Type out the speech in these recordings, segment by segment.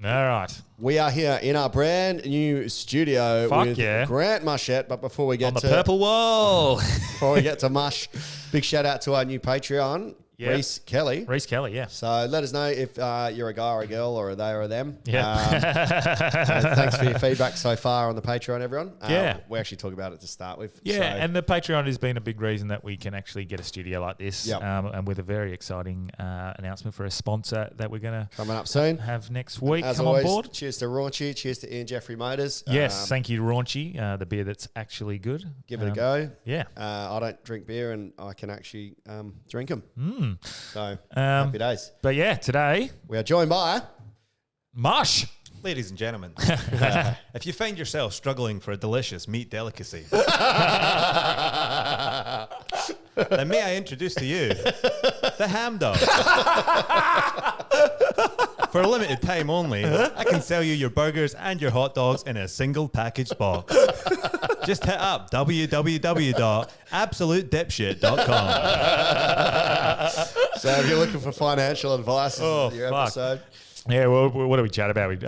All right. We are here in our brand new studio with Grant Mushet. But before we get on the purple wall, before we get to Mush, big shout out to our new Patreon, Reese Kelly. Reese Kelly, yeah. So let us know if you're a guy or a girl or a they or a them. Yeah. Thanks for your feedback so far on the Patreon, everyone. Yeah. We actually talk about it to start with. Yeah, so. and the Patreon has been a big reason that we can actually get a studio like this. Yep. And with a very exciting announcement for a sponsor that we're going to coming up soon. Have next week. As come always, on board. Cheers to Raunchy. Cheers to Ian Jeffrey Motors. Yes, thank you, Raunchy, the beer that's actually good. Give it a go. Yeah. I don't drink beer and I can actually drink them. So happy days. But yeah, today we are joined by Mush. Ladies and gentlemen, if you find yourself struggling for a delicious meat delicacy, then may I introduce to you the ham dog. For a limited time only, I can sell you your burgers and your hot dogs in a single packaged box. Just hit up www.absolutedipshit.com. So if you're looking for financial advice in your episode. Yeah, well, what do we chat about?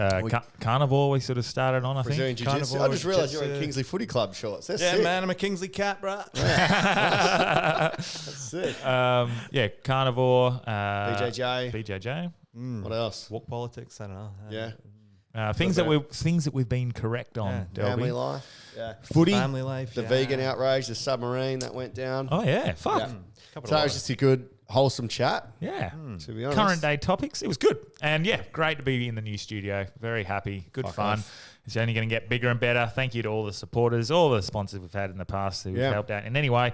Carnivore we sort of started on, I think. Jiu-jitsu. I just realised you're in Kingsley Footy Club shorts. That's sick. Man, I'm a Kingsley cat, bro. That's sick. Carnivore. BJJ. What else? Walk politics, I don't know. Yeah. Things that we've been correct on. Yeah. Family life. Yeah. Footy. Family life. The vegan outrage, the submarine that went down. Oh, yeah. Fuck. Yeah. So it was just a good, wholesome chat. Yeah. To be honest. Current day topics. It was good. And yeah, great to be in the new studio. Very happy. Good fun. It's only going to get bigger and better. Thank you to all the supporters, all the sponsors we've had in the past who've helped out in any way.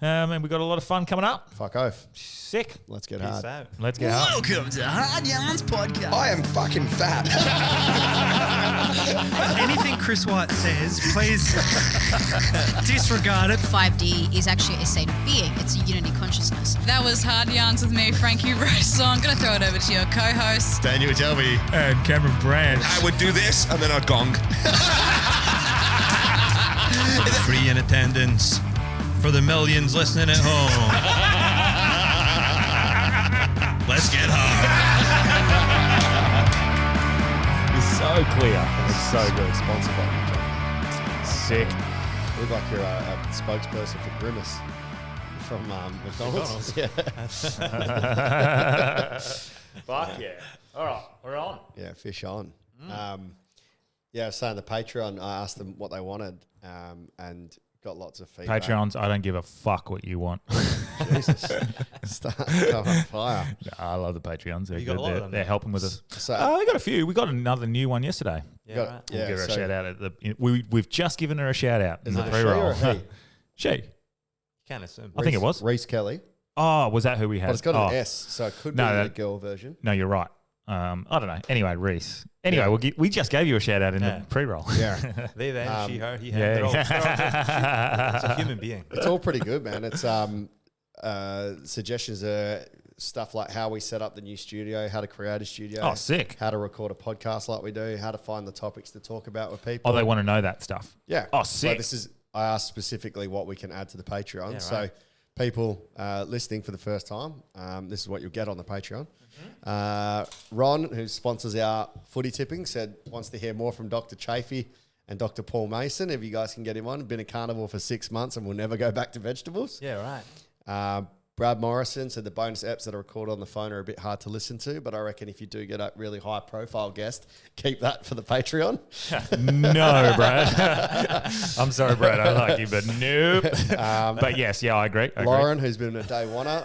And we've got a lot of fun coming up. Fuck oath. Sick. Let's get hard. Let's get hard. Welcome to Hard Yarns Podcast. I am fucking fat. Anything Chris White says, please disregard it. 5D is actually a state of being. It's a unity consciousness. That was Hard Yarns with me, Frankie Rose. So I'm going to throw it over to your co-host, Daniel Delby. And Cameron Branch. I would do this and then I'd gong. Free in attendance for the millions listening at home. Let's get hard. It's so clear. It's so good. Sponsored by Sick. Look like you're a spokesperson for Grimace from McDonald's. Yeah. Fuck yeah. All right, we're on. Yeah, fish on. I was saying the Patreon, I asked them what they wanted and got lots of feedback. Patreons, I don't give a fuck what you want. Jesus. Start going on fire. No, I love the Patreons. They're You got a lot of them, They're helping with us. So, we got a few. We got another new one yesterday. Yeah, We'll give her a shout out. We've just given her a shout out. Is it a she or a he? She. Can't assume. I think it was. Reese Kelly. Oh, was that who we had? But it's got an S, so it could be the girl version. No, you're right. I don't know. Anyway, Reese. Anyway, we just gave you a shout out in the pre-roll. Yeah. They, them, she, her, he, him. Yeah. It's a human being. It's all pretty good, man. It's suggestions are stuff like how we set up the new studio, how to create a studio. Oh, sick. How to record a podcast like we do, how to find the topics to talk about with people. Oh, they want to know that stuff. Yeah. Oh, sick. So I asked specifically what we can add to the Patreon. Yeah, so people listening for the first time, this is what you'll get on the Patreon. Ron, who sponsors our footy tipping, said wants to hear more from Dr. Chafee and Dr. Paul Mason. If you guys can get him on, been a carnivore for 6 months and will never go back to vegetables. Yeah, right. Brad Morrison said the bonus eps that are recorded on the phone are a bit hard to listen to, but I reckon if you do get a really high profile guest, keep that for the Patreon. No, Brad. I'm sorry, Brad. I like you, but nope. But yes, I agree. Lauren, who's been a day oneer.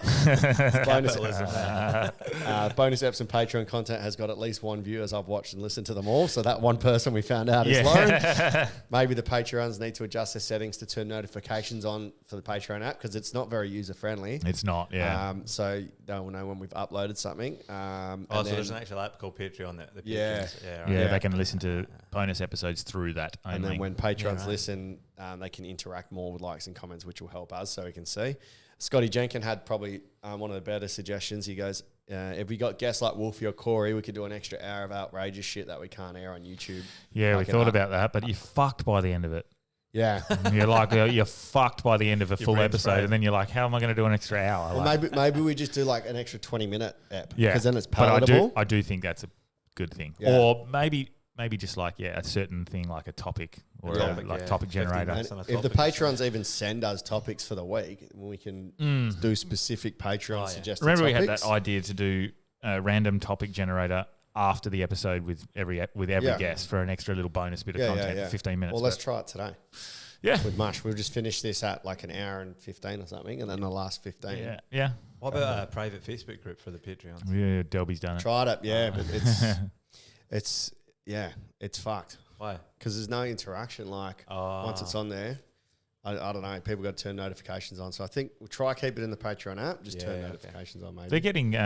Bonus eps and Patreon content has got at least one view as I've watched and listened to them all. So that one person we found out is Lauren. Maybe the Patreons need to adjust their settings to turn notifications on for the Patreon app because it's not very user friendly. It's not, yeah. So they will know when we've uploaded something. So there's an actual app called Patreon that the Patrons, they can listen to bonus episodes through that only. And then when patrons listen, they can interact more with likes and comments, which will help us so we can see. Scotty Jenkin had probably one of the better suggestions. He goes, if we got guests like Wolfie or Corey, we could do an extra hour of outrageous shit that we can't air on YouTube. Yeah, we thought about that, but you're fucked by the end of it. Yeah. You're like, you're fucked by the end of a full episode, and then you're like, how am I going to do an extra hour? Well, maybe we just do like an extra 20-minute ep. Yeah. Because then it's palatable. But I do think that's good thing. Yeah. Or maybe just like a certain thing, like a topic or topic generator. And if the patrons even send us topics for the week, we can do specific Patreon suggested Remember, topics. we had that idea to do a random topic generator after the episode with every guest for an extra little bonus bit of content for 15 minutes. Well, let's try it today. Yeah. With Mush, we'll just finish this at like an hour and 15 or something, and then the last 15. Yeah. What about a private Facebook group for the Patreons? Yeah, Delby's done it. Tried it, but it's fucked. Why? Because there's no interaction. Like once it's on there, I don't know. People got to turn notifications on. So I think we'll try keep it in the Patreon app. Just turn notifications on, maybe. They're getting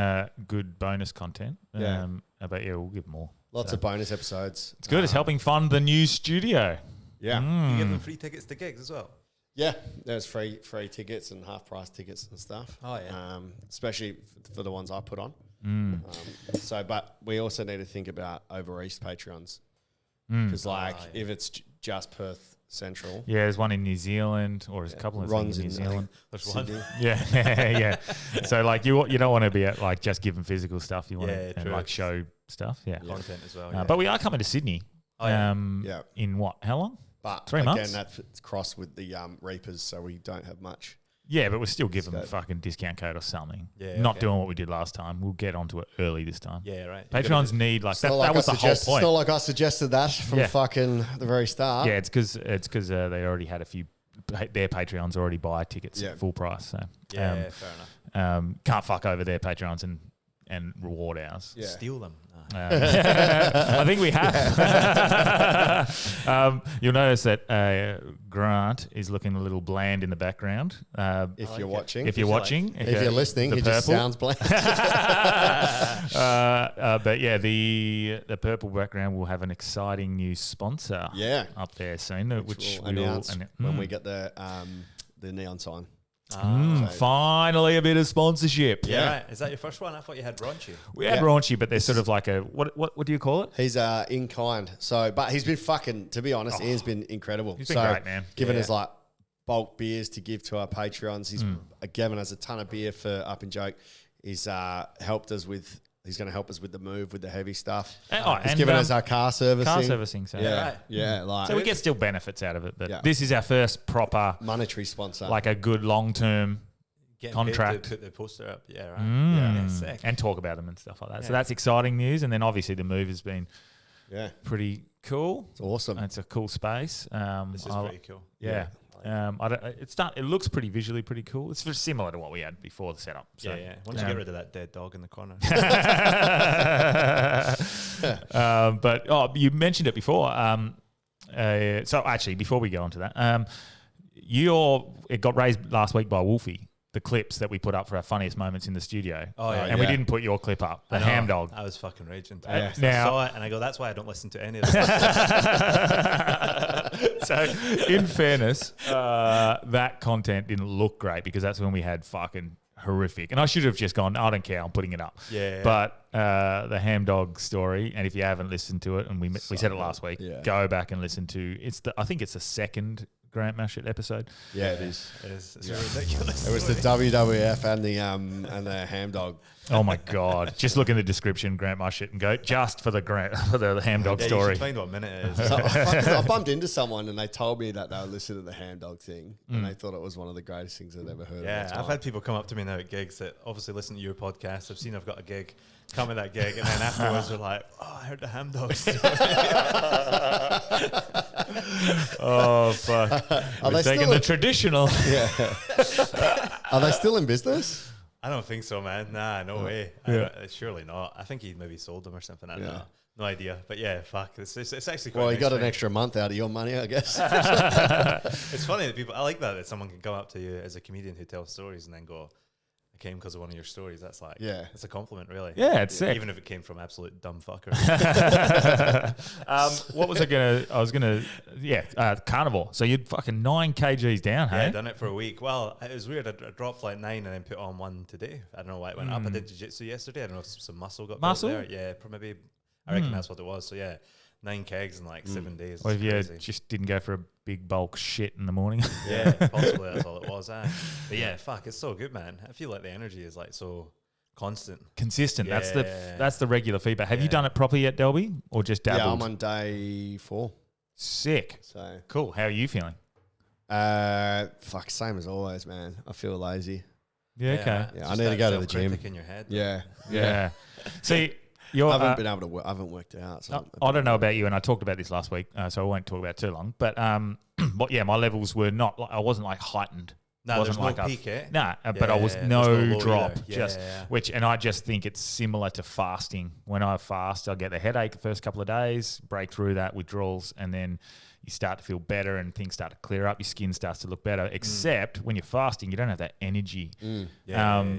good bonus content. But we'll give more. Lots of bonus episodes. It's good. It's helping fund the new studio. Yeah. You give them free tickets to gigs as well? Yeah, there's free tickets and half price tickets and stuff. Oh, yeah. Especially for the ones I put on. But we also need to think about over East Patreons. Because if it's just Perth Central. Yeah, there's one in New Zealand, or there's a couple of things in New Zealand. There's one. Yeah. So like you don't want to be at like just giving physical stuff. You want to like show stuff. Yeah. Content as well. But we are coming to Sydney. In what? How long? But 3 months. Again, that's crossed with the Reapers, so we don't have much. Yeah, but we'll still give them a fucking discount code or something. Yeah, Not doing what we did last time. We'll get onto it early this time. Yeah, right. Patrons need like that. That was the whole point. It's not like I suggested that from fucking the very start. Yeah, it's because they already had a few. Their Patreons already buy tickets at full price. So fair enough. Can't fuck over their Patreons and reward ours. Yeah. Steal them. I think we have. You'll notice that Grant is looking a little bland in the background. If you're watching. If you're watching. If you're listening, it just sounds bland. But yeah, the purple background will have an exciting new sponsor up there soon, which we'll announce when we get the neon sign. Finally, a bit of sponsorship. Yeah. Right. Is that your first one? I thought you had Raunchy. We had Raunchy, but they're sort of like a what do you call it? He's in kind. So, but he's been fucking. To be honest, Ian's been incredible. He's been great, man. Giving us like bulk beers to give to our Patreons. He's given us a ton of beer for Up and Joke. He's helped us with. He's going to help us with the move, with the heavy stuff. He's given us our car servicing. So like so we get still benefits out of it. But this is our first proper monetary sponsor, like a good long-term contract. To put the poster up, sick. And talk about them and stuff like that. So that's exciting news. And then obviously the move has been pretty cool. It's awesome. It's a cool space. This is pretty cool. Yeah. It looks visually pretty cool. It's very similar to what we had before the setup. So, Once you get rid of that dead dog in the corner. But you mentioned it before. So actually, before we go on to that, it got raised last week by Wolfie. The clips that we put up for our funniest moments in the studio. We didn't put your clip up. The ham dog. I was fucking raging. Now, I saw it and I go, that's why I don't listen to any of this. So, in fairness, that content didn't look great because that's when we had fucking horrific. And I should have just gone, I don't care, I'm putting it up. Yeah. But the ham dog story, and if you haven't listened to it, and we said it last week, go back and listen to I think it's the second Grant Mushet episode. Yeah, it is. It's ridiculous. It was the WWF and the ham dog. Oh my god! Just look in the description, Grant Mushet, and go just for the ham dog story. You should find what minute it is. So I bumped into someone and they told me that they were listening to the ham dog thing, and they thought it was one of the greatest things I'd ever heard. Yeah, I've had people come up to me now at gigs that obviously listen to your podcast. I've seen I've got a gig, come to that gig, and then afterwards they're like, "Oh, I heard the ham dog story." Oh fuck! We're taking the traditional. Yeah. Are they still in business? I don't think so, man. Nah, no way. Surely not. I think he maybe sold them or something. I don't know. No idea. But yeah, fuck. It's actually quite Well, nice you got an thing. extra month out of your money, I guess. It's funny that people, I like that someone can come up to you as a comedian who tells stories and then go, I came because of one of your stories. That's like, it's a compliment, really. Yeah, it's sick. Even if it came from absolute dumb fucker. What was carnivore. So you'd fucking 9 kgs down, hey? Yeah, I done it for a week. Well, it was weird. I dropped like 9 and then put on 1 today. I don't know why it went up. I did jiu-jitsu yesterday. I don't know if some muscle got built there. Yeah, maybe. I reckon that's what it was. So yeah, 9 kegs in like 7 days. Or if you just didn't go for a big bulk shit in the morning. Yeah, possibly that's all it was. But yeah, fuck, it's so good, man. I feel like the energy is like so consistent. Yeah. That's the regular feedback. Have you done it properly yet, Delby, or just dabbled? Yeah, I'm on day 4. Sick. So Cool. How are you feeling? same as always, man. I feel lazy. Yeah. Okay. Yeah, I need to go to the gym. In your head. Yeah. See, you're. I haven't been able to. I haven't worked out. So I don't know about you, and I talked about this last week, so I won't talk about it too long. But my levels were not. I wasn't like heightened. No, there's wasn't no peak, eh? Nah, but I was there's no low drop. either. And I just think it's similar to fasting. When I fast, I get the headache the first couple of days, break through that, withdrawals, and then you start to feel better and things start to clear up. Your skin starts to look better. Except when you're fasting, you don't have that energy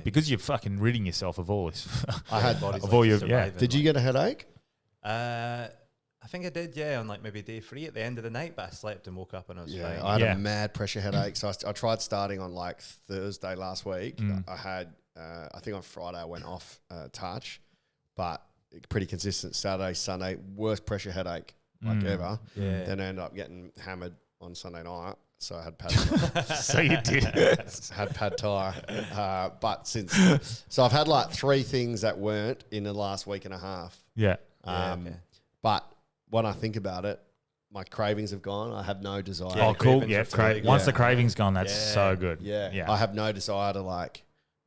because you're fucking ridding yourself of all this. I had of all your Did you get a headache? I think I did, on like maybe day 3 at the end of the night, but I slept and woke up and I was fine. I had a mad pressure headache. So I tried starting on like Thursday last week. I had, I think on Friday I went off touch, but pretty consistent Saturday, Sunday, worst pressure headache like ever. Yeah. Then I ended up getting hammered on Sunday night. So I had pad thai. So you did. Had pad thai. But so I've had like 3 things that weren't in the last week and a half. Yeah. But when I think about it, my cravings have gone. I have no desire. Oh, cool. Yeah. Once the craving's gone, that's so good. Yeah. I have no desire to like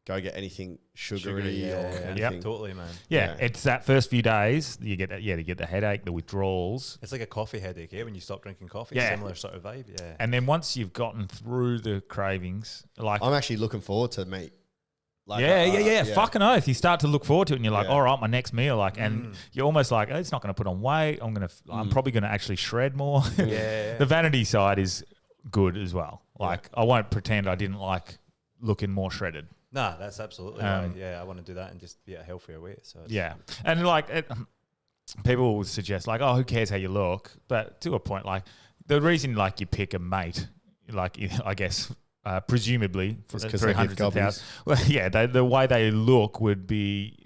go get anything sugary or anything. Yep, totally, man. Yeah, it's that first few days you get you get the headache, the withdrawals. It's like a coffee headache, when you stop drinking coffee. Yeah. Similar sort of vibe. Yeah. And then once you've gotten through the cravings, like I'm actually looking forward to meat. Like, fucking oath. You start to look forward to it, and you're like, all right, my next meal, like, and you're almost like, it's not going to put on weight. I'm probably going to actually shred more. The vanity side is good as well. Like, I won't pretend I didn't like looking more shredded. Nah, that's absolutely right. Yeah, I want to do that and just be at a healthier weight. So and like people will suggest like, oh, who cares how you look? But to a point, like the reason like you pick a mate, like I guess. Presumably, for 300,000. Well, the way they look would be,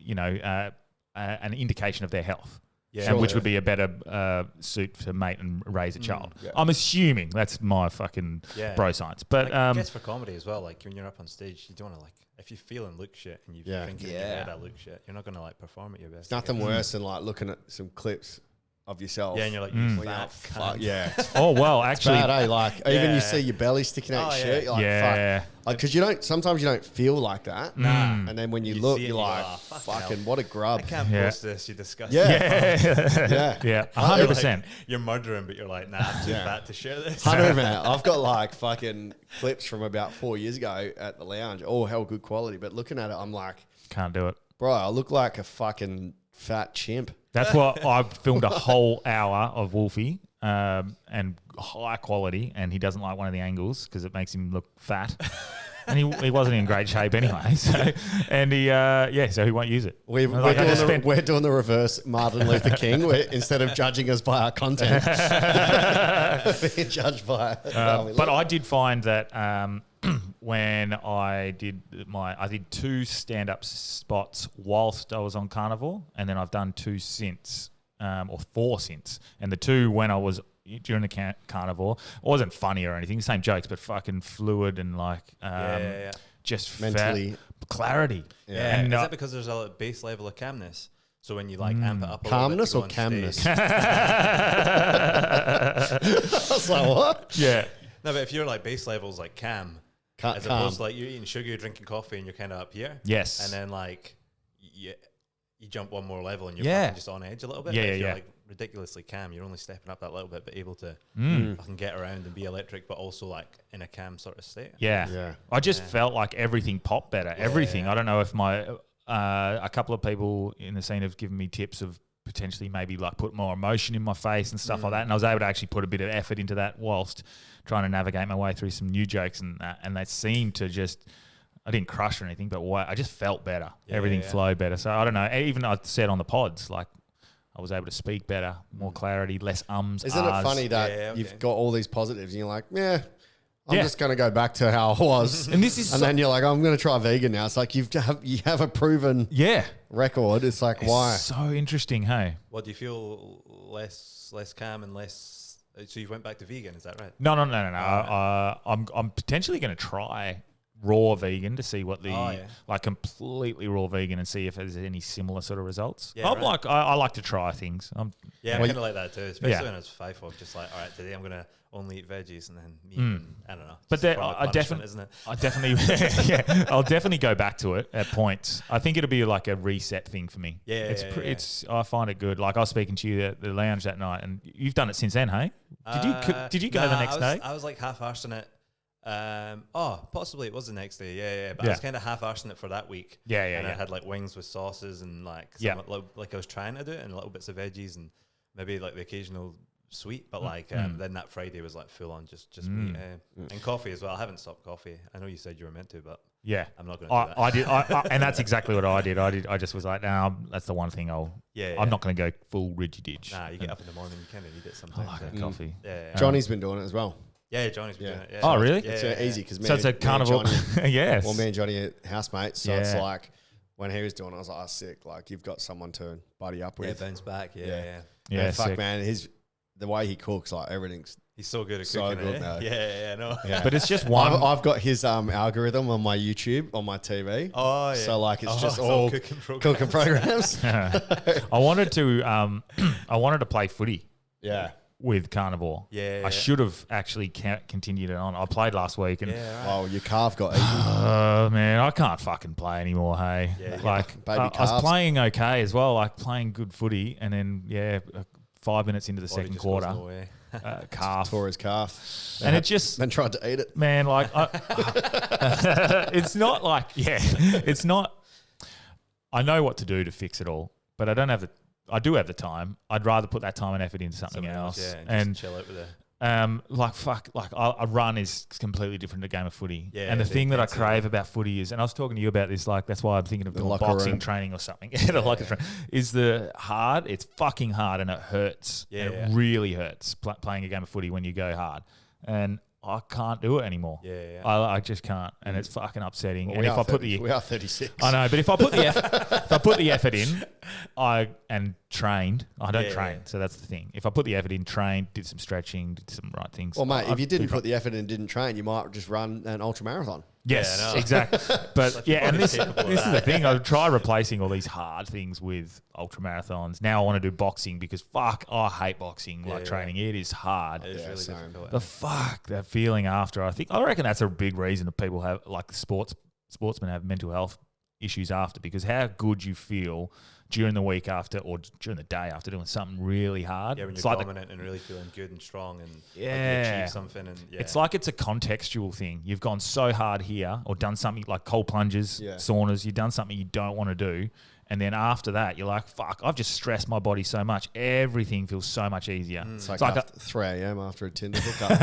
an indication of their health, which would be a better suit to mate and raise a child. Yeah. I'm assuming that's my fucking bro science. But I guess for comedy as well, like when you're up on stage, you don't want to like if you feel and look shit and you think in your head I look shit, you're not gonna like perform at your best. It's nothing worse than like looking at some clips of yourself. Yeah, and you're like, you fat cunt. Yeah. Oh, well, actually. It's bad, Like, even you see your belly sticking out shit, you're like, fuck. Like, because sometimes you don't feel like that. Nah. And then when you look, you're like, fucking, what a grub. I can't post this, you disgusting. Yeah. Yeah. 100%. Like, you're murdering, but you're like, nah, I'm too fat to share this. 100%. I've got like fucking clips from about 4 years ago at the lounge. Oh, hell, good quality. But looking at it, I'm like, can't do it. Bro, I look like a fucking fat chimp. That's why I filmed a whole hour of Wolfie and high quality, and he doesn't like one of the angles because it makes him look fat. And he wasn't in great shape anyway. So, and so he won't use it. We're doing the reverse Martin Luther King. Instead of judging us by our content, being judged by but I did find that when I did 2 stand-up spots whilst I was on Carnivore, and then I've done 2 since, or 4 since. And the 2 when I was during the Carnivore, it wasn't funny or anything, same jokes, but fucking fluid and like just mentally clarity. Yeah, and is that because there's a base level of calmness? So when you like amp it up a calmness little bit or camness? I was like, what? Yeah. No, but if you're like base levels like as opposed to like you're eating sugar, you're drinking coffee, and you're kind of up here. Yes. And then like you jump one more level, and you're fucking just on edge a little bit. Yeah, if you're like ridiculously calm, you're only stepping up that little bit, but able to fucking get around and be electric, but also like in a calm sort of state. Yeah. I just felt like everything popped better. Everything. I don't know if a couple of people in the scene have given me tips of potentially maybe like put more emotion in my face and stuff like that. And I was able to actually put a bit of effort into that whilst trying to navigate my way through some new jokes and they seemed to just, I didn't crush or anything, but I just felt better. Everything flowed better. So I don't know, even I said on the pods, like I was able to speak better, more clarity, less ums, Isn't it funny that you've got all these positives and you're like, I'm just going to go back to how I was. And this is then you're like, I'm going to try vegan now. It's like you have a proven record. It's like, why? So interesting, hey? What, do you feel less calm and less... So you went back to vegan, is that right? No. I'm potentially going to try raw vegan to see what like completely raw vegan and see if there's any similar sort of results. Yeah, I like to try things. I'm kind of like that too, especially when I was 5. I was just like, all right, today I'm gonna only eat veggies and then meat. And, I don't know. But isn't it? I'll definitely go back to it at points. I think it'll be like a reset thing for me. It's I find it good. Like I was speaking to you at the lounge that night, and you've done it since then, hey? Did you go the next day? I was like half-arsed in it. Possibly it was the next day. But I was kind of half-arsed in it for that week. And I had like wings with sauces and like like I was trying to do it, and little bits of veggies and maybe like the occasional sweet, but like then that Friday was like full on just meat and coffee as well. I haven't stopped coffee. I know you said you were meant to, but I'm not going to do that. I did, and that's exactly what I did. I just was like, no, that's the one thing I'm not going to go full rigid-ditch. Nah, you get up in the morning, you kind of need it sometimes. I like a coffee. Johnny's been doing it as well. Yeah, Johnny's been doing it. Yeah. Oh, really? It's easy because it's a carnivore. Yes. Well, me and Johnny are housemates, so it's like when he was doing it, I was like, oh, sick. Like you've got someone to buddy up with. Yeah, bounce back. Yeah, fuck, man. The way he cooks, like everything's. He's so good at cooking. Good, Yeah, no. Yeah. But it's just one. I've got his algorithm on my YouTube, on my TV. Oh, yeah. So like it's just all cooking programs. I wanted to play footy. Yeah. With carnivore. I should have actually continued it on. I played last week and your calf got eaten. Oh man, I can't fucking play anymore, hey. Like I was playing okay as well, like playing good footy, and then 5 minutes into the second quarter, calf tore his calf, and it just then tried to eat it. Man, like it's not like it's not. I know what to do to fix it all, but I don't have the. I do have the time. I'd rather put that time and effort into something else. And just chill out with it. A run is completely different to a game of footy. And the thing that I crave about footy is, and I was talking to you about this, like that's why I'm thinking of doing boxing training or something. Is it's fucking hard and it hurts. It really hurts playing a game of footy when you go hard. And I can't do it anymore. I just can't, and it's fucking upsetting. Well, and if I put we are 36. I know, but if I put the effort in, and trained. I don't train, so that's the thing. If I put the effort in, trained, did some stretching, did some right things. Well, mate, if you didn't put the effort in and didn't train, you might just run an ultra marathon. Yes, exactly. But and this is the thing. I try replacing all these hard things with ultra marathons. Now I want to do boxing because I hate boxing training. It is hard. It is really difficult. That feeling after. I reckon that's a big reason that people have sportsmen have mental health issues after, because how good you feel during the week after or during the day after doing something really hard. Yeah, when you're dominant and really feeling good and strong and like you achieve something. And it's like it's a contextual thing. You've gone so hard here or done something like cold plunges, saunas. You've done something you don't want to do. And then after that, you're like, fuck, I've just stressed my body so much. Everything feels so much easier. It's like after 3 a.m. after a Tinder hookup.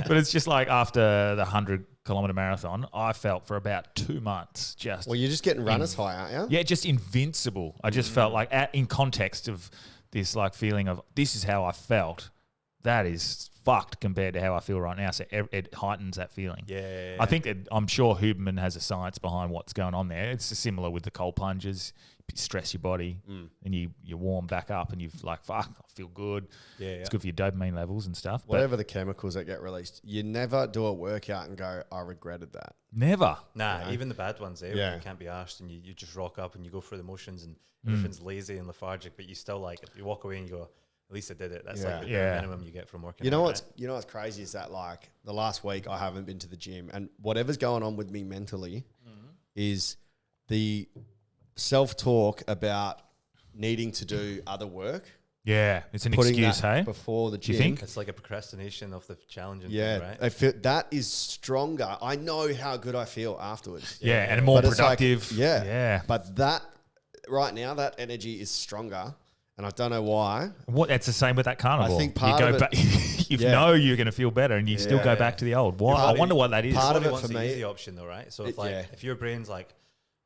But it's just like after the 100-kilometre marathon, I felt for about 2 months just... Well, you're just getting runners high, aren't you? Yeah, just invincible. I just felt like, in context of this like feeling of this is how I felt, that is fucked compared to how I feel right now. So it heightens that feeling. Yeah. I think I'm sure Huberman has a science behind what's going on there. It's similar with the cold plunges. You stress your body and you warm back up and you've like, fuck, I feel good. It's good for your dopamine levels and stuff. Whatever the chemicals that get released, you never do a workout and go, I regretted that. Never. Nah, even the bad ones, when you can't be arsed and you just rock up and you go through the motions and everything's lazy and lethargic, but you still like, you walk away and you go, at least I did it. That's like the bare minimum you get from working. You know what's crazy is that like the last week I haven't been to the gym, and whatever's going on with me mentally is the self-talk about needing to do other work. Yeah, it's an excuse, hey? Before the gym. You think? It's like a procrastination of the challenging thing, right? I feel that is stronger. I know how good I feel afterwards. Yeah, and more productive. Like, but that right now, that energy is stronger. And I don't know why. It's the same with that carnivore. I think part of it, you know you're going to feel better, and you still go back to the old. Why? I wonder what that is. Part of it for me, the easy option though, right? So if your brain's like,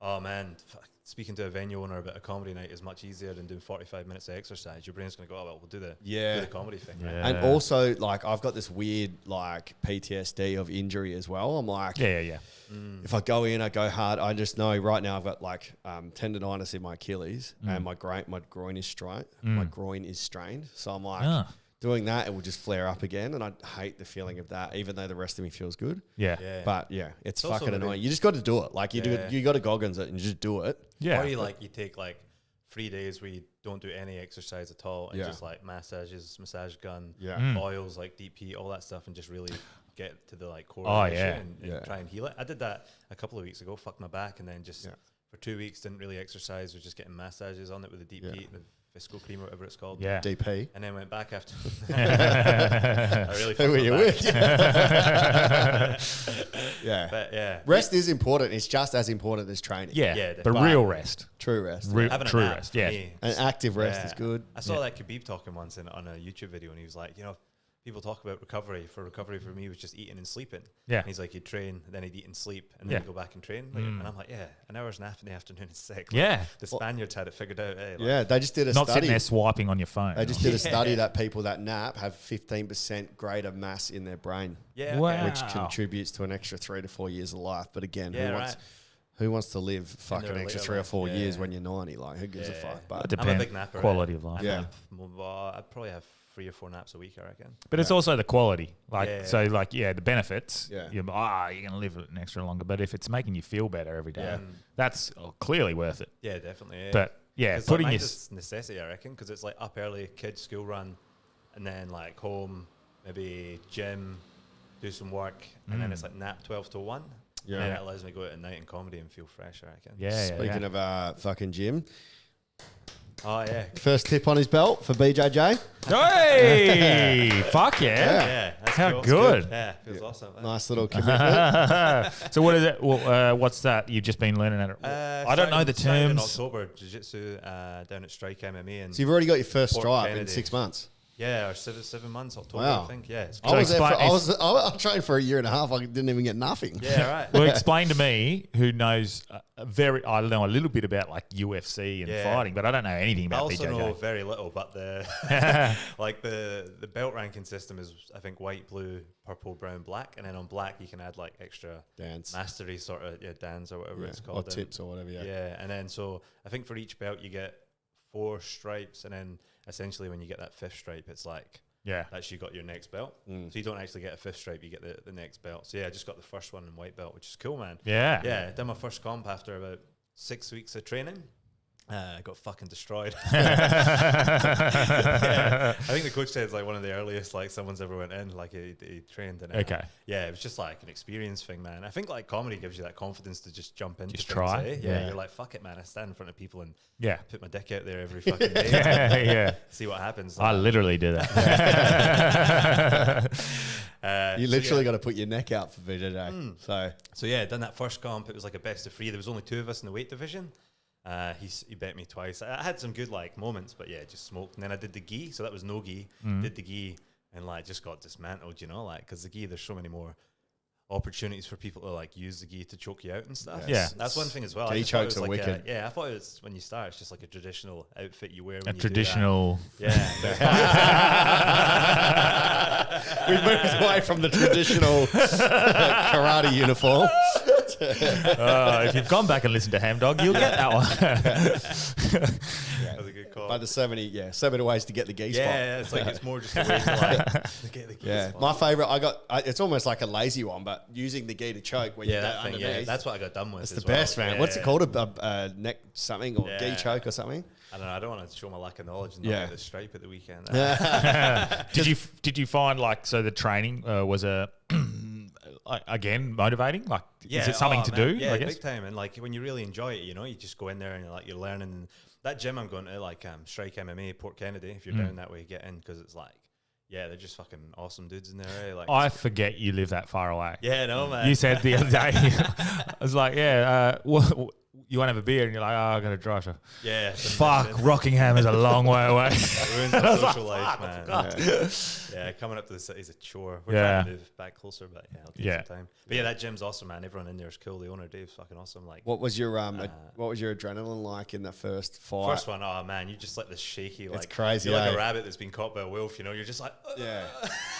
oh man, speaking to a venue owner about a comedy night is much easier than doing 45 minutes of exercise. Your brain's going to go, oh well, we'll do the comedy thing. Right? And also, like, I've got this weird like PTSD of injury as well. I'm like, if I go in, I go hard. I just know right now I've got like tendonitis in my Achilles and my groin is strained. My groin is strained. So I'm like, doing that, it will just flare up again. And I hate the feeling of that, even though the rest of me feels good. Yeah. But yeah, it's fucking also annoying. You just got to do it. Like you do it, you got to Goggins it and you just do it. Yeah. Or you take like 3 days where you don't do any exercise at all and just like massages, massage gun, oils, like deep heat, all that stuff, and just really get to the like core of the issue and try and heal it. I did that a couple of weeks ago, fucked my back, and then just for 2 weeks didn't really exercise, was just getting massages on it with the deep heat, the Visco cream or whatever it's called. Yeah. DP. And then went back after. I really Who were you with? Yeah. But yeah. Rest is important. It's just as important as training. Yeah. The real rest. True rest. Having True a nap rest. for Yeah. me. An active rest is good. I saw that Khabib talking once on a YouTube video, and he was like, people talk about recovery. Recovery for me was just eating and sleeping. Yeah. And he's like, he'd train, then he'd eat and sleep, and then he'd go back and train. Like, and I'm like, an hour's nap in the afternoon is sick. Like, Yeah. The Spaniards had it figured out. Eh? Yeah, they just did a Not study. sitting there swiping on your phone. They just did a study that people that nap have 15% greater mass in their brain, Yeah. Wow. which contributes to an extra 3 to 4 years of life. But again, Yeah, who wants to live fucking their extra later 3 or life, 4 years when you're 90? Like, who gives a fuck? It But depends. I'm a big napper. Quality of life. I Yeah. nap, I'd probably have 3 or 4 naps a week, I reckon. But it's also the quality. Like, Yeah. the benefits. Yeah. You're going to live an extra longer. But if it's making you feel better every day, that's clearly worth it. Yeah, definitely. Yeah. But yeah, it's putting like your just necessity, I reckon, because it's like up early, kids school run, and then like home, maybe gym, do some work, and then it's like nap 12 to 1. Yeah. And then it allows me to go out at night and comedy and feel fresh, I reckon. speaking of fucking gym, Oh, yeah. first tip on his belt for BJJ. Hey, fuck yeah. Yeah. That's How cool. good. Yeah, feels awesome. Nice little commitment. So what is it? Well, what's that? You've just been learning it. I don't know the Started in terms. October, jiu-jitsu down at Strike MMA. And So you've already got your first Port stripe in Kennedy. 6 months. yeah, or 7 months, October, Wow. I think. Yeah, it's I cool. was there explain- I trained for a year and a half. I didn't even get nothing. Yeah, right. Well, explain to me, who knows I know a little bit about like UFC and Yeah. fighting, but I don't know anything I about also BJJ. know very little, but the like the belt ranking system is, I think, white, blue, purple, brown, black, and then on black you can add like extra Dance. mastery sort of dans or whatever it's Or called. tips or whatever, yeah. Yeah, and then so I think for each belt you get 4 stripes, and then essentially when you get that 5th stripe, it's like Yeah. that's you got your next belt. So you don't actually get a 5th stripe, you get the next belt. So yeah, I just got the first one in white belt, which is cool, man. Yeah. Yeah, done my first comp after about 6 weeks of training. I got fucking destroyed. Yeah, I think the coach said it's like one of the earliest like someone's ever went in. Like he trained in it. Okay. Yeah, it was just like an experience thing, man. I think like comedy gives you that confidence to just jump into Just things, try. eh? Yeah. You're like, fuck it, man. I stand in front of people and Yeah. put my dick out there every fucking day. Yeah. See what happens. I literally do that. You literally got to put your neck out for BJJ. So yeah, done that first comp. It was like a best of 3. There was only 2 of us in the weight division. He bet me twice. I had some good like moments, but yeah, just smoked. And then I did the gi, so that was no gi. Did the gi and like just got dismantled, because the gi, there's so many more opportunities for people to like use the gi to choke you out and stuff. Yeah. That's one thing as well. Gi I just thought it chokes was are like wicked. I thought it was when you start, it's just like a traditional outfit you wear. When A you traditional. Do that. Yeah. We moved away from the traditional karate uniform. If you've gone back and listened to Ham Dog, you'll get that one. That was a good call. By the 70 ways to get the gi spot. Yeah, it's like it's more just a way to like to get the gi Yeah, spot. my favorite. It's almost like a lazy one, but using the gi to choke when Yeah, you that go thing, underneath. yeah, that's what I got done with. It's as the well. best, man. Yeah, What's it yeah. called? A neck something or gi Yeah. choke or something? I don't know. I don't want to show my lack of knowledge and Yeah. not the stripe at the weekend. Did you find like so the training was again motivating? Like, is it something to man. do? Yeah, I guess. big time. And like when you really enjoy it, you just go in there and you're learning. And that gym I'm going to, like Strike MMA, Port Kennedy. If you're down that way, get in because it's like, yeah, they're just fucking awesome dudes in there. Eh? Like, I forget you live that far away. yeah, no man. You said the other day, I was like, yeah, you want to have a beer? And you're like, oh, I got to drive. So, yeah, fuck, Rockingham is a long way away. ruins our social life, man. Yeah, coming up to the city is a chore. We're trying to move back closer, but yeah, it'll take some time. But yeah, that gym's awesome, man. Everyone in there is cool. The owner, Dave's fucking awesome. Like, What was your adrenaline like in the first fight? first one, oh man, you just like this shaky, like crazy, You're like eh? a rabbit that's been caught by a wolf. You're just like, Yeah.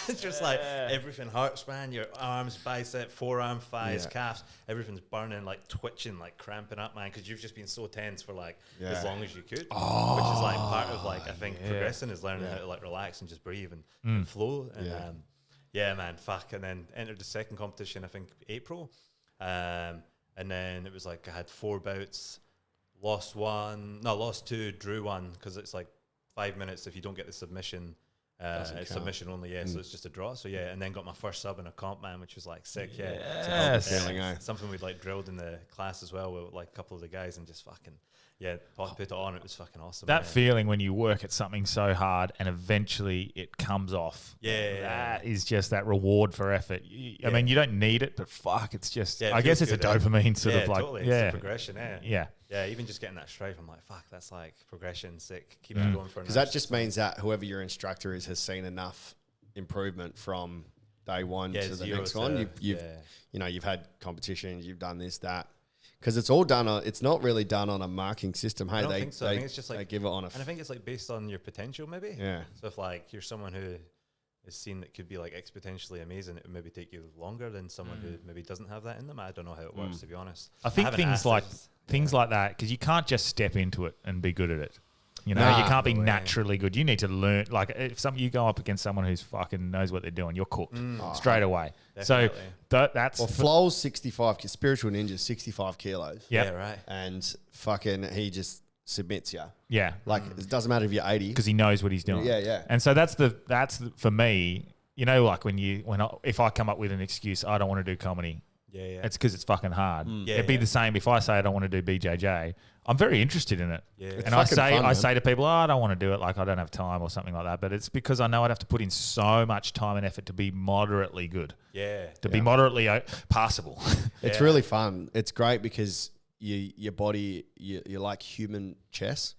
it's just like everything hurts, man. Your arms, bicep, forearm, thighs, calves, everything's burning, like twitching, like cramping up, man, because you've just been so tense for like as long as you could, which is like part of like I think progressing is learning how to like relax and just breathe and flow. And man, fuck. And then entered the second competition, I think April, and then it was like I had 4 bouts, lost 2, drew 1, because it's like 5 minutes if you don't get the submission. It's submission only, so it's just a draw. So and then got my first sub in a comp, man, which was like sick. Something we'd like drilled in the class as well with like a couple of the guys, and just fucking put it on. It was fucking awesome. That feeling when you work at something so hard and eventually it comes off. That is just that reward for effort. I mean, you don't need it, but fuck, it's just. I guess it's a dopamine sort of like. Totally. It's a progression. Yeah, even just getting that stripe, I'm like, fuck, that's like progression, sick. Keep it going for because that just means that whoever your instructor is has seen enough improvement from day one to the next one. You've had competitions, you've done this, that. Because it's all done on. It's not really done on a marking system. Hey, I don't think so. I think it's just like they give it on and I think it's like based on your potential, maybe. Yeah. So if like you're someone who is seen that could be like exponentially amazing, it would maybe take you longer than someone who maybe doesn't have that in them. I don't know how it works, to be honest. I think things like that, because you can't just step into it and be good at it. You know, you can't be naturally good. You need to learn. Like, if you go up against someone who's fucking knows what they're doing, you're cooked straight away. Definitely. So that's Flo's 65, spiritual ninja 65 kilos. Yeah, right. And fucking he just submits you. Yeah, like it doesn't matter if you're 80 because he knows what he's doing. Yeah. And so that's for me. You know, like if I come up with an excuse, I don't want to do comedy. Yeah. It's because it's fucking hard. It'd be the same if I say I don't want to do BJJ. I'm very interested in it. Yeah. And I say to people, I don't want to do it. Like, I don't have time or something like that. But it's because I know I'd have to put in so much time and effort to be moderately good. Yeah. To be moderately passable. It's really fun. It's great because your body, you're like human chess.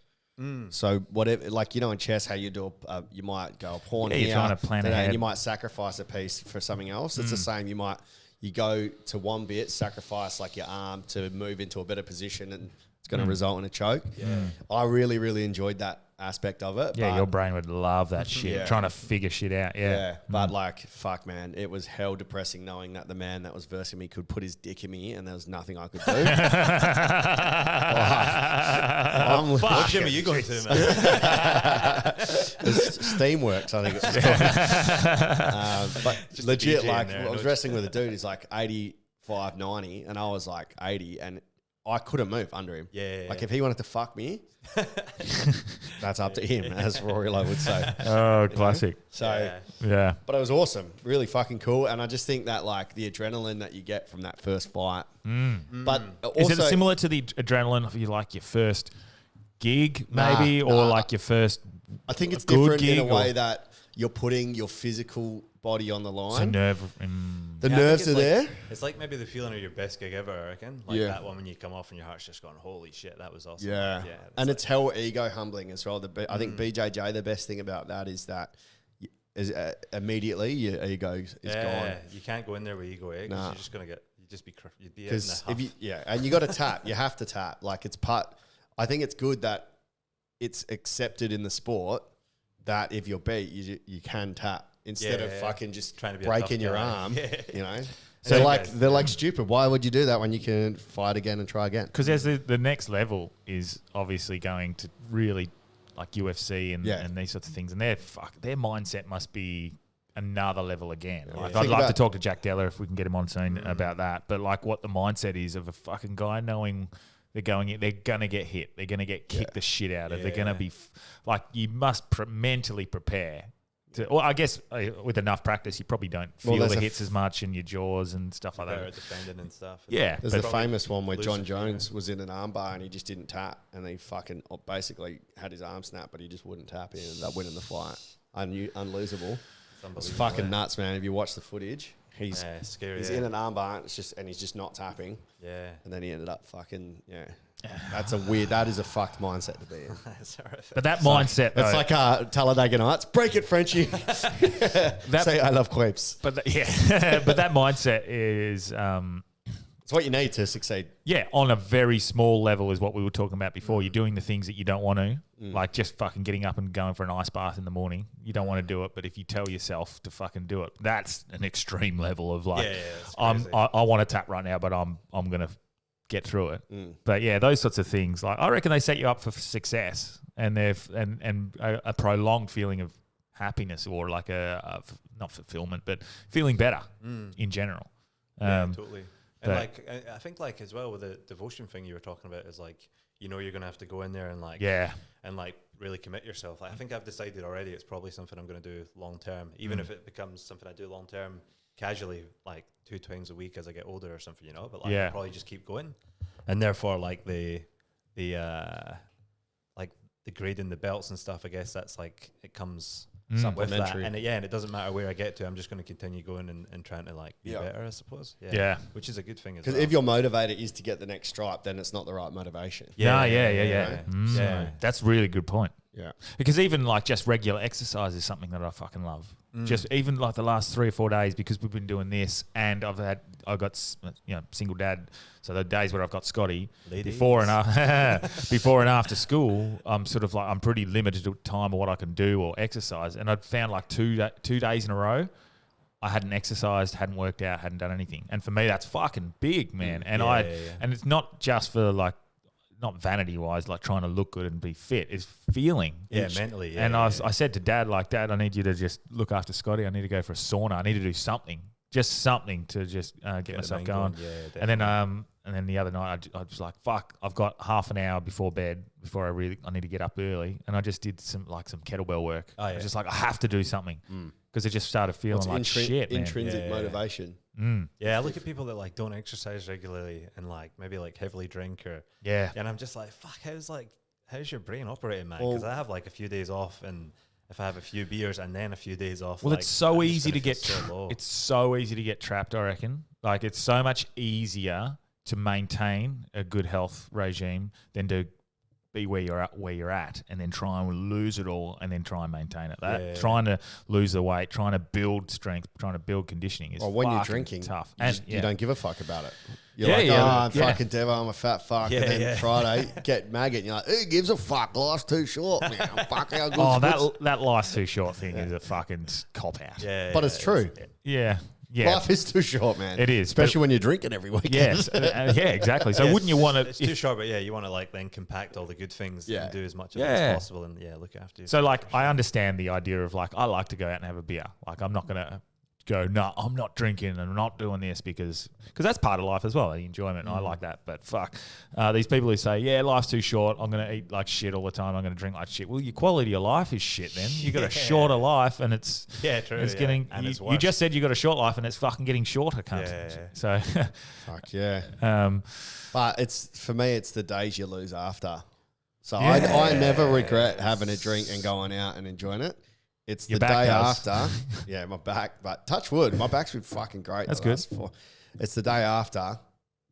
So whatever, like, in chess, how you do, you might go a pawn here. You're trying to plan ahead. And you might sacrifice a piece for something else. It's the same. You go to one bit, sacrifice like your arm to move into a better position, and it's going to result in a choke. Yeah. I really, really enjoyed that aspect of it. Yeah, your brain would love that shit, trying to figure shit out. Yeah. But like, fuck, man, it was hell depressing knowing that the man that was versing me could put his dick in me and there was nothing I could do. What gym are you going to, man? Steamworks, I think it's called. But legit, like, I was wrestling with a dude, he's like 85, 90, and I was like 80, and I couldn't move under him. Like, if he wanted to fuck me, that's up to him, as Rorylo would say. Oh, classic. So, but it was awesome. Really fucking cool. And I just think that, like, the adrenaline that you get from that first fight. But also, is it similar to the adrenaline of your first gig, maybe, or like your first? I think it's different in a way that you're putting your physical body on the line. The nerves are there. It's like maybe the feeling of your best gig ever, I reckon. Like that one when you come off and your heart's just going, holy shit, that was awesome. Yeah. And it's hell ego humbling as well. I think BJJ, the best thing about that is that immediately your ego is gone. You can't go in there with ego, because you're just going to you'd be because and you got to tap. You have to tap. Like, it's I think it's good that it's accepted in the sport that if you're beat, you can tap. Instead of fucking just trying to be breaking your arm, you know. So they're like stupid. Why would you do that when you can fight again and try again? Because the next level is obviously going to really like UFC and these sorts of things, and their mindset must be another level again. Like, I'd love to talk to Jack Deller if we can get him on soon about that. But like, what the mindset is of a fucking guy knowing they're gonna get hit, they're gonna get kicked the shit out of, they're gonna be like, you must mentally prepare. Well, I guess with enough practice, you probably don't feel the hits as much in your jaws and stuff like that. Defending and stuff. Yeah. There's the famous one where John Jones was in an armbar and he just didn't tap, and he fucking basically had his arm snapped, but he just wouldn't tap. He ended up winning the fight. Unlosable. It's fucking nuts, man. If you watch the footage, he's scary. He's in an armbar, and he's just not tapping. Yeah. And then he ended up fucking that is a fucked mindset to be in. But that mindset, it's like Talladega Nights. Break it, Frenchie. Say I love quapes. But but that mindset is it's what you need to succeed. Yeah, on a very small level is what we were talking about before. You're doing the things that you don't want to, like just fucking getting up and going for an ice bath in the morning. You don't want to do it, but if you tell yourself to fucking do it, that's an extreme level of like, I want to tap right now, but I'm gonna get through it. But yeah, those sorts of things, like I reckon they set you up for success and a prolonged feeling of happiness, or like not fulfillment, but feeling better in general. Totally. And like I think like as well with the devotion thing you were talking about is like, you know, you're gonna have to go in there and like and like really commit yourself. Like, I think I've decided already it's probably something I'm gonna do long term, even if it becomes something I do long term casually, like 2 times a week as I get older or something, you know. But like I'll probably just keep going, and therefore like the grading the belts and stuff, I guess that's like it comes with that, and and it doesn't matter where I get to, I'm just going to continue going and trying to like be better, I suppose. Which is a good thing as well. Because if your motivator is to get the next stripe, then it's not the right motivation. That's a really good point. Yeah, because even like just regular exercise is something that I fucking love. Just even like the last 3 or 4 days, because we've been doing this, and I got single dad, so the days where I've got Scotty before and after school, I'm sort of like I'm pretty limited to time of what I can do or exercise, and I'd found like 2 days in a row I hadn't exercised, hadn't worked out, hadn't done anything, and for me that's fucking big, man. And and it's not just for like, not vanity wise, like trying to look good and be fit, is feeling. Mentally. I said to Dad, like, Dad, I need you to just look after Scotty. I need to go for a sauna. I need to do something, just something to just get myself going. And then the other night, I was like, fuck, I've got half an hour before bed before I need to get up early, and I just did some kettlebell work. I was just like, I have to do something because it just started feeling like shit. Intrinsic motivation. I look at people that like don't exercise regularly and like maybe like heavily drink or and I'm just like, fuck, how's your brain operating, man? Because I have like a few days off, and if I have a few beers and then a few days off, well, like, it's so easy to get it's so easy to get trapped, I reckon. Like, it's so much easier to maintain a good health regime than to be where you're at and then try and lose it all and then try and maintain it. Trying to lose the weight, trying to build strength, trying to build conditioning is when you're drinking, tough. And you don't give a fuck about it. You're I'm fucking devil, I'm a fat fuck. And then Friday, get maggot, and you're like, who gives a fuck? Life's too short, man. Fuck how good that life's too short thing is a fucking cop out. But it's true. Yeah. Life is too short, man. It is, especially when you're drinking every weekend. Yes, exactly. So wouldn't you want to? It's too short, but you want to like then compact all the good things and do as much of it as possible, and look after you. So like, I understand the idea of like, I like to go out and have a beer. Like, I'm not gonna go, no, I'm not drinking and I'm not doing this because that's part of life as well, the enjoyment. I like that. But fuck, these people who say, life's too short, I'm going to eat like shit all the time, I'm going to drink like shit. Well, your quality of life is shit then. You got a shorter life, and it's true. It's getting, and you just said you got a short life, and it's fucking getting shorter, cunt. So fuck yeah. But it's, for me, it's the days you lose after. So I never regret having a drink and going out and enjoying it. It's the day after. My back. But touch wood, my back's been fucking great. That's good. It's the day after,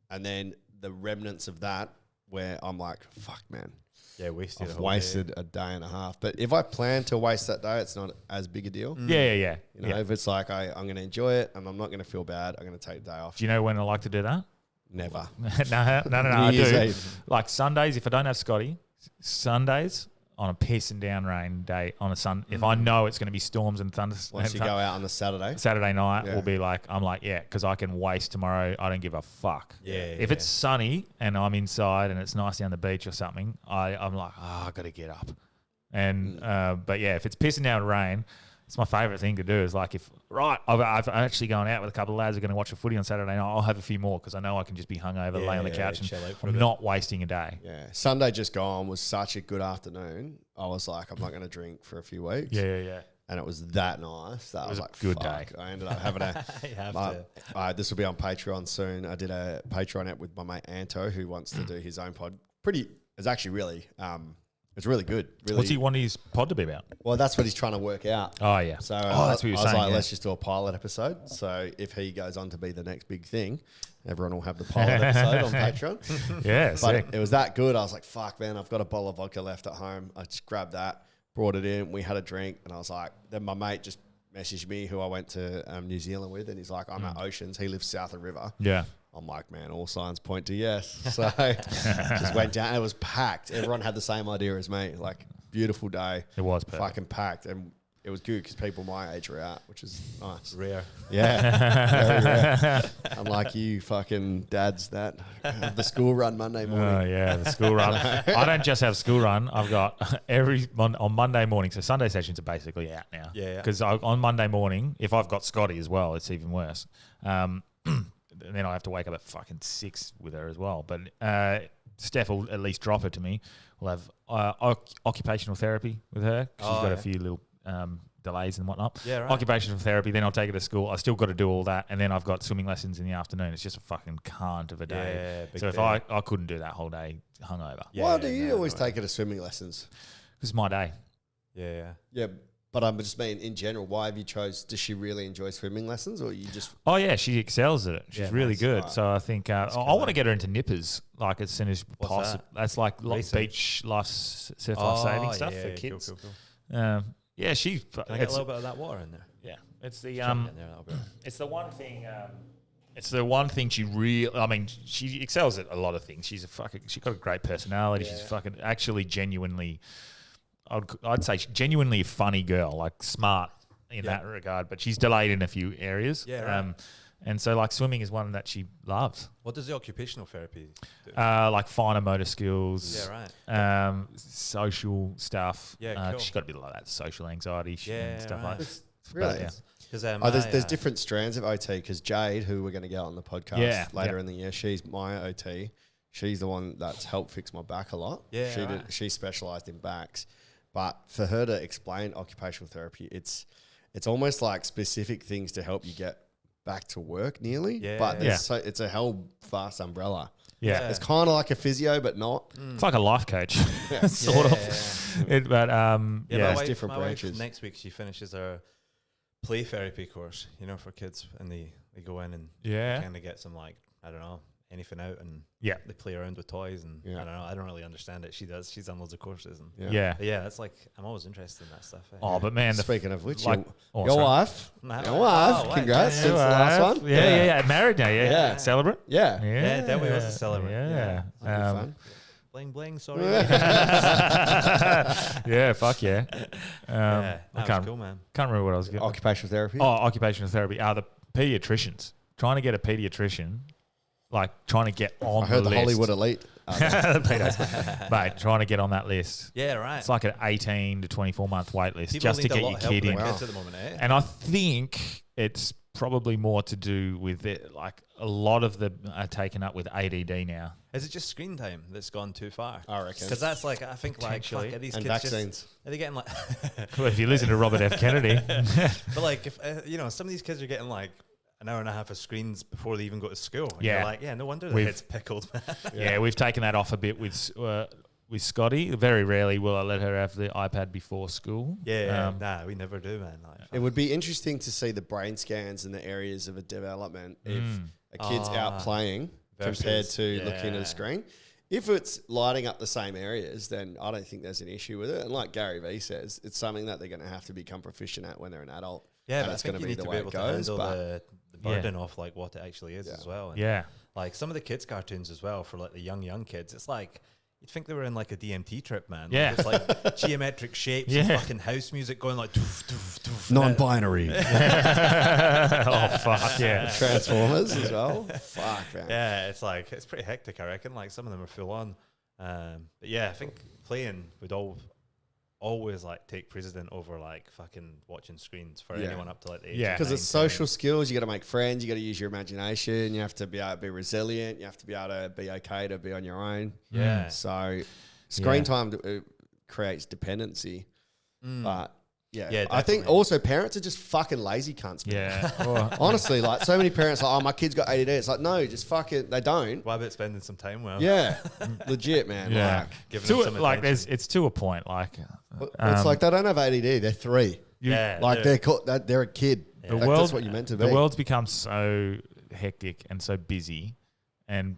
and then the remnants of that where I'm like, fuck, man. I've wasted a day and a half. But if I plan to waste that day, it's not as big a deal. Yeah. You know, if it's like I'm going to enjoy it and I'm not going to feel bad, I'm going to take the day off. Do you know when I like to do that? Never. No. I do. Like Sundays, if I don't have Scotty, Sundays, on a pissing down rain day on a sun, if I know it's going to be storms and thunder. Once you go out on the Saturday night, will be like, I'm like, because I can waste tomorrow. I don't give a fuck. If it's sunny and I'm inside and it's nice down the beach or something, I'm like, I got to get up. And but if it's pissing down rain, it's my favourite thing to do. Is like, I've actually gone out with a couple of lads who are going to watch a footy on Saturday night. I'll have a few more because I know I can just be hungover, lay on the couch, and I'm not wasting a day. Yeah, Sunday just gone was such a good afternoon. I was like, I'm not going to drink for a few weeks. Yeah. And it was that nice. That it was like, a good fuck. day. I ended up having this will be on Patreon soon. I did a Patreon app with my mate Anto, who wants to do his own pod. It's actually really... it's really good. Really. What's he want his pod to be about? Well, that's what he's trying to work out. Oh, yeah. So that's what you're saying. I was like, let's just do a pilot episode. So if he goes on to be the next big thing, everyone will have the pilot episode on Patreon. Yeah, but it was that good. I was like, fuck, man, I've got a bottle of vodka left at home. I just grabbed that, brought it in. We had a drink, and I was like, then my mate just messaged me, who I went to New Zealand with, and he's like, I'm at Oceans. He lives south of the river. Yeah. I'm like, man, all signs point to yes. So just went down. It was packed. Everyone had the same idea as me. Like, beautiful day. It was perfect. Fucking packed. And it was good because people my age were out, which is nice. Rare. Yeah, very rare. Unlike you fucking dads that have the school run Monday morning. Oh yeah, the school run. I don't just have school run. I've got on Monday morning. So Sunday sessions are basically out now. Yeah. Because on Monday morning, if I've got Scotty as well, it's even worse. And then I have to wake up at fucking 6 with her as well. But Steph will at least drop it to me. We'll have occupational therapy with her. She's got a few little delays and whatnot. Yeah, right. Occupational therapy. Then I'll take her to school. I still got to do all that, and then I've got swimming lessons in the afternoon. It's just a fucking cunt of a day. Yeah, so if I couldn't do that whole day hungover. Why do you always take her to swimming lessons? This is my day. Yeah, but I'm just mean in general. Why have you chose? Does she really enjoy swimming lessons, or you just? Oh yeah, she excels at it. She's really good. Right. So I think I want to get her into nippers like as soon as possible. That's like beach life, surf life saving stuff for kids. Cool. Yeah, she. Can I get a little bit of that water in there? Yeah, it's the it's the one thing. It's the one thing she really. I mean, she excels at a lot of things. She's got a great personality. She's fucking actually genuinely. I'd say genuinely a funny girl, like smart in that regard, but she's delayed in a few areas. Yeah, right. And so like swimming is one that she loves. What does the occupational therapy do? Like finer motor skills. Yeah, right. Social stuff. Yeah, cool. She's got a bit of like that social anxiety and stuff right. like that. Really? Yeah. There's different strands of OT because Jade, who we're going to get on the podcast later in the year, she's my OT. She's the one that's helped fix my back a lot. Yeah, she specialised in backs. But for her to explain occupational therapy, it's almost like specific things to help you get back to work nearly. Yeah. But it's a hell vast umbrella. Yeah. It's kind of like a physio, but not. It's like a life coach, sort of. But it's different branches. Next week she finishes her play therapy course, for kids, and they go in and kind of get some I don't know, anything out, and they play around with toys, and I don't know, I don't really understand it. She's done loads of courses, and that's like, I'm always interested in that stuff. Oh, but man, speaking of which, your wife, congrats, it's the last one. Yeah, married now, yeah. Celebrant, yeah, Delby was a celebrant, fun. Bling bling, sorry. Yeah, fuck yeah. I can't, cool, man. Can't remember what I was getting. Occupational therapy. Oh, occupational therapy. The pediatricians. Trying to get a pediatrician, like trying to get on I heard the list. Hollywood elite. Mate, trying to get on that list. Yeah, right. It's like an 18 to 24 month wait list People just to get your kid in. At the moment, eh? And I think it's probably more to do with it. Like a lot of them are taken up with ADD now. Is it just screen time that's gone too far? I reckon. Because that's like, I think like, fuck, are these and kids vaccines. are they getting like... Well, if you listen to Robert F. Kennedy. But like, if some of these kids are getting like an hour and a half of screens before they even go to school. And you're like, no wonder their head's pickled, man. Yeah, we've taken that off a bit with Scotty. Very rarely will I let her have the iPad before school. Nah, we never do, man. Like, it would be interesting to see the brain scans and the areas of a development if a kid's out playing compared to looking at a screen. If it's lighting up the same areas, then I don't think there's an issue with it. And like Gary Vee says, it's something that they're going to have to become proficient at when they're an adult. Yeah, and but it's I think going you to be need the to way be able it goes. to handle the burden of like what it actually is as well. And like some of the kids' cartoons as well for like the young kids, it's like you'd think they were in like a DMT trip, man. Like, it's like geometric shapes and fucking house music going like doof, doof, doof. Non-binary. Oh, fuck, yeah. Transformers as well. Fuck, man. Yeah, it's like, it's pretty hectic, I reckon. Like some of them are full on. But yeah, I think playing would always like take precedent over like fucking watching screens for anyone up to like the age of because 9, it's social skills. You got to make friends. You got to use your imagination. You have to be able to be resilient. You have to be able to be okay to be on your own. Yeah. So screen time creates dependency. But I think also parents are just fucking lazy cunts. Man. Yeah. Honestly, like so many parents are like, oh, my kid's got ADD. It's like, no, just fuck it. They don't. Why about spending some time with them? Yeah. Legit, man. Yeah. Like, Giving them some attention. It's to a point. Like, it's like they don't have ADD. They're 3. They're a kid. The Like, world, that's what you meant to be. The world's become so hectic and so busy, and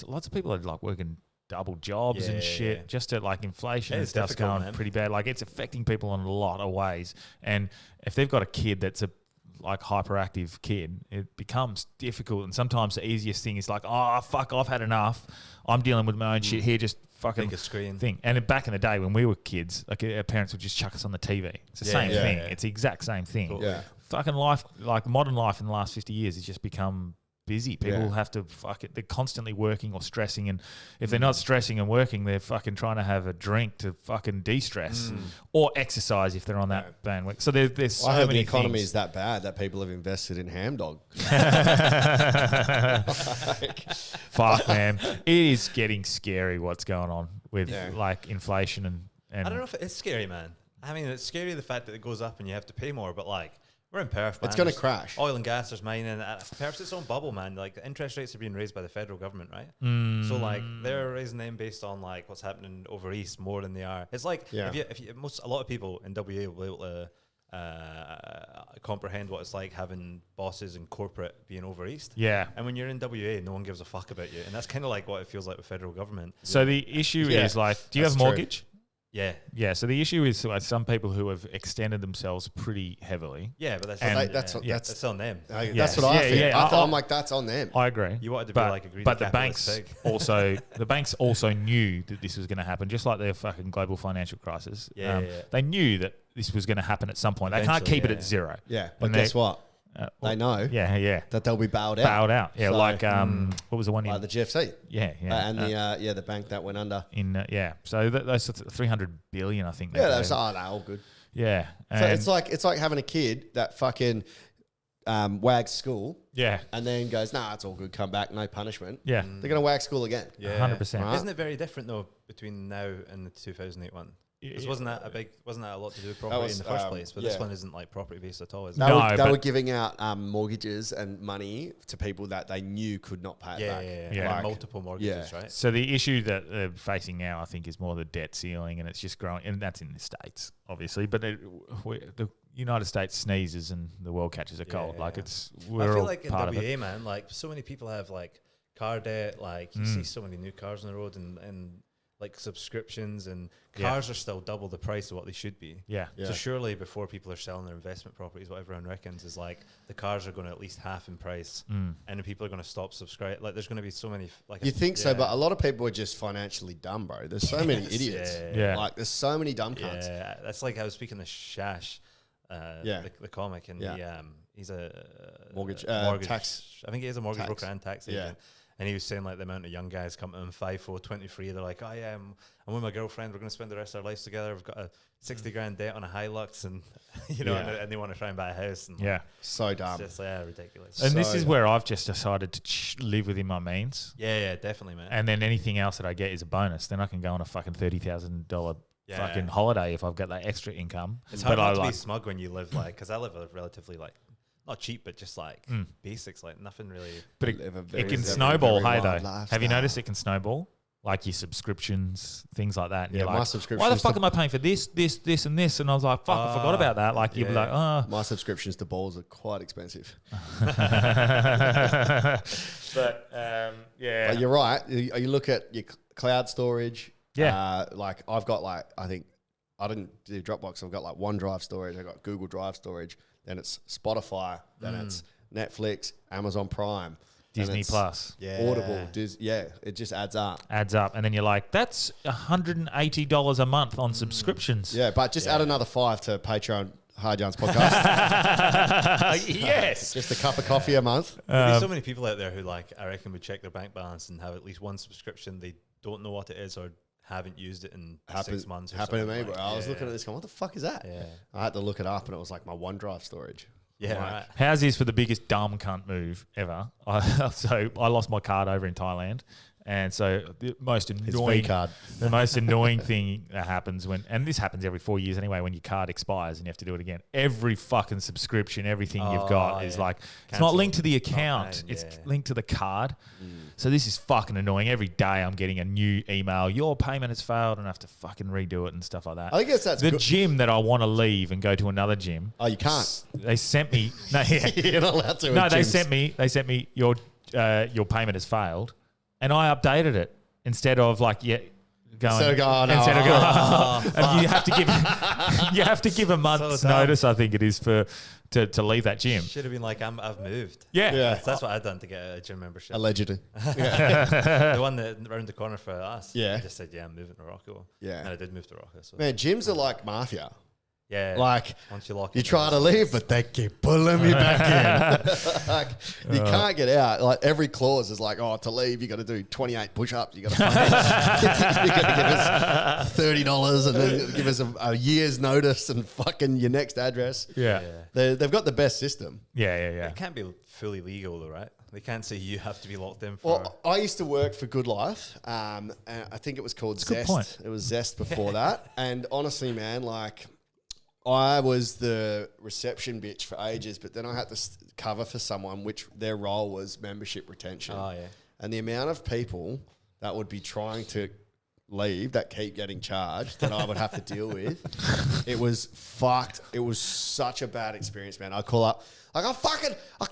lots of people are like working double jobs and shit just to like inflation and stuff's going pretty bad. Like it's affecting people in a lot of ways. And if they've got a kid that's like hyperactive kid, it becomes difficult. And sometimes the easiest thing is like, oh fuck, I've had enough. I'm dealing with my own shit here. Just fucking Take a screen thing. And back in the day when we were kids, like our parents would just chuck us on the TV. It's the same thing. It's the exact same thing. Cool. Yeah. Fucking life, like modern life in the last 50 years has just become busy. People have to they're constantly working or stressing, and if they're not stressing and working, they're fucking trying to have a drink to fucking de-stress or exercise if they're on that bandwagon. So there's so I heard many the economy things. is that bad that people have invested in ham dog. Fuck, man. It is getting scary what's going on with like inflation and I don't know if it's scary, man. I mean, it's scary the fact that it goes up and you have to pay more, but like, we're in Perth, man. It's going to There's crash. Oil and gas, there's mining. Perth's its own bubble, man. Like, the interest rates are being raised by the federal government, right? So, like, they're raising them based on, like, what's happening over east more than they are. It's like, a lot of people in WA will be able to comprehend what it's like having bosses in corporate being over east. Yeah. And when you're in WA, no one gives a fuck about you. And that's kind of like what it feels like with federal government. So the issue is like, do you have a That's true. mortgage? Yeah. Yeah, so the issue is like some people who have extended themselves pretty heavily. Yeah, but that's And- that's on them. That's what I think. I'm like, that's on them. I agree. You wanted to be like a greedy but the capitalist banks pig. the banks also knew that this was going to happen, just like the fucking global financial crisis. They knew that this was going to happen at some point. They can't Eventually, keep it yeah. at zero. Yeah, but And guess what? They know Yeah. that they'll be bailed out. Bailed out. Yeah, So, like what was the one in? Like the GFC. Yeah. And the bank that went under. So those 300 billion, I think. Yeah, that's all good. Yeah. So it's like having a kid that fucking wags school. Yeah. And then goes, nah, it's all good. Come back, no punishment. Yeah. They're gonna wag school again. Yeah, 100%. Right? Isn't it very different though between now and the 2008 one? Wasn't that a lot to do with property in the first place? But this one isn't like property based at all, is it? They were giving out mortgages and money to people that they knew could not pay it back. Yeah. Like multiple mortgages, right? So the issue that they're facing now, I think, is more the debt ceiling, and it's just growing, and that's in the States, obviously. But the United States sneezes and the world catches a cold. Like we're I feel all like in part of WA, it. man, like so many people have like car debt. Like you see so many new cars on the road, and like subscriptions, and cars are still double the price of what they should be. Yeah. So surely before people are selling their investment properties, what everyone reckons is like the cars are going to at least half in price, and then people are going to stop subscribe. Like there's going to be so many. Like You think so, but a lot of people are just financially dumb, bro. There's so many idiots. Yeah. Like there's so many dumb cunts. Yeah, that's like I was speaking to Shash, the comic, and he's a Mortgage, tax. I think he is a mortgage tax. broker and tax agent. And he was saying like the amount of young guys come to him 5, 4, 23. They're like, oh yeah, I'm with my girlfriend. We're going to spend the rest of our lives together. We've got a 60 grand debt on a Hilux, and and they want to try and buy a house. And So dumb. it's just ridiculous. And this is where I've just decided to live within my means. Yeah, definitely, man. And then anything else that I get is a bonus. Then I can go on a fucking $30,000 fucking holiday if I've got that extra income. It's hard not to be smug when you live like, because I live a relatively like, not cheap, but just like basics, like nothing really. But it can snowball, hey, though. Have you noticed it can snowball? Like your subscriptions, things like that. And Yeah, you're my like, subscriptions why the fuck to- am I paying for this, and this? And I was like, fuck, I forgot about that. Like, you'd be like, oh. My subscriptions to balls are quite expensive. But, yeah. But you're right. You look at your cloud storage. Yeah. Like I've got like, I think I didn't do Dropbox. I've got like OneDrive storage. I've got Google Drive storage. Then it's Spotify. Then it's Netflix, Amazon Prime. Disney Plus. Audible. It just adds up. Adds up. And then you're like, that's $180 a month on subscriptions. Yeah, but just add another 5 to Patreon Hard Yarns podcast. Yes. Just a cup of coffee a month. There's so many people out there who like, I reckon would check their bank balance and have at least one subscription. They don't know what it is or haven't used it in 6 months. Happened to me, like, bro. I was looking at this going, what the fuck is that? Yeah. I had to look it up and it was like my OneDrive storage. Yeah, Like, right. How's this for the biggest dumb cunt move ever? So I lost my card over in Thailand. And so the most annoying V-card. the most annoying thing that happens and this happens every 4 years anyway, when your card expires and you have to do it again. Every fucking subscription, everything you've got is like, it's not linked to the account. It's linked to the card. So this is fucking annoying. Every day I'm getting a new email. Your payment has failed, and I have to fucking redo it and stuff like that. I guess that's the good. gym that I want to leave and go to another gym. Oh, you can't. They sent me. No, You're not allowed to. no, at they gyms. sent me your payment has failed, and I updated it instead of like Instead of going, and you have to give a month's notice. I think it is to leave that gym. Should have been like, I've moved. Yeah. That's what I'd done to get a gym membership. Allegedly. The one that around the corner for us. Yeah. I just said, I'm moving to Rocco. Yeah. And I did move to Rocco. So. Man, gyms are like mafia. Yeah. Like, once you lock you in, try to leave, but they keep pulling me back in. Like, you can't get out. Like, every clause is like, to leave, you got to do 28 push-ups. You got to give us $30 and then give us a year's notice and fucking your next address. Yeah. They've got the best system. Yeah. It can't be fully legal though, right? They can't say you have to be locked in for... Well, I used to work for Good Life. And I think it was called Zest. It was Zest before that. And honestly, man, like... I was the reception bitch for ages, but then I had to cover for someone which their role was membership retention. Oh, yeah. And the amount of people that would be trying to leave that keep getting charged that I would have to deal with, it was fucked. It was such a bad experience, man. I call up, like, I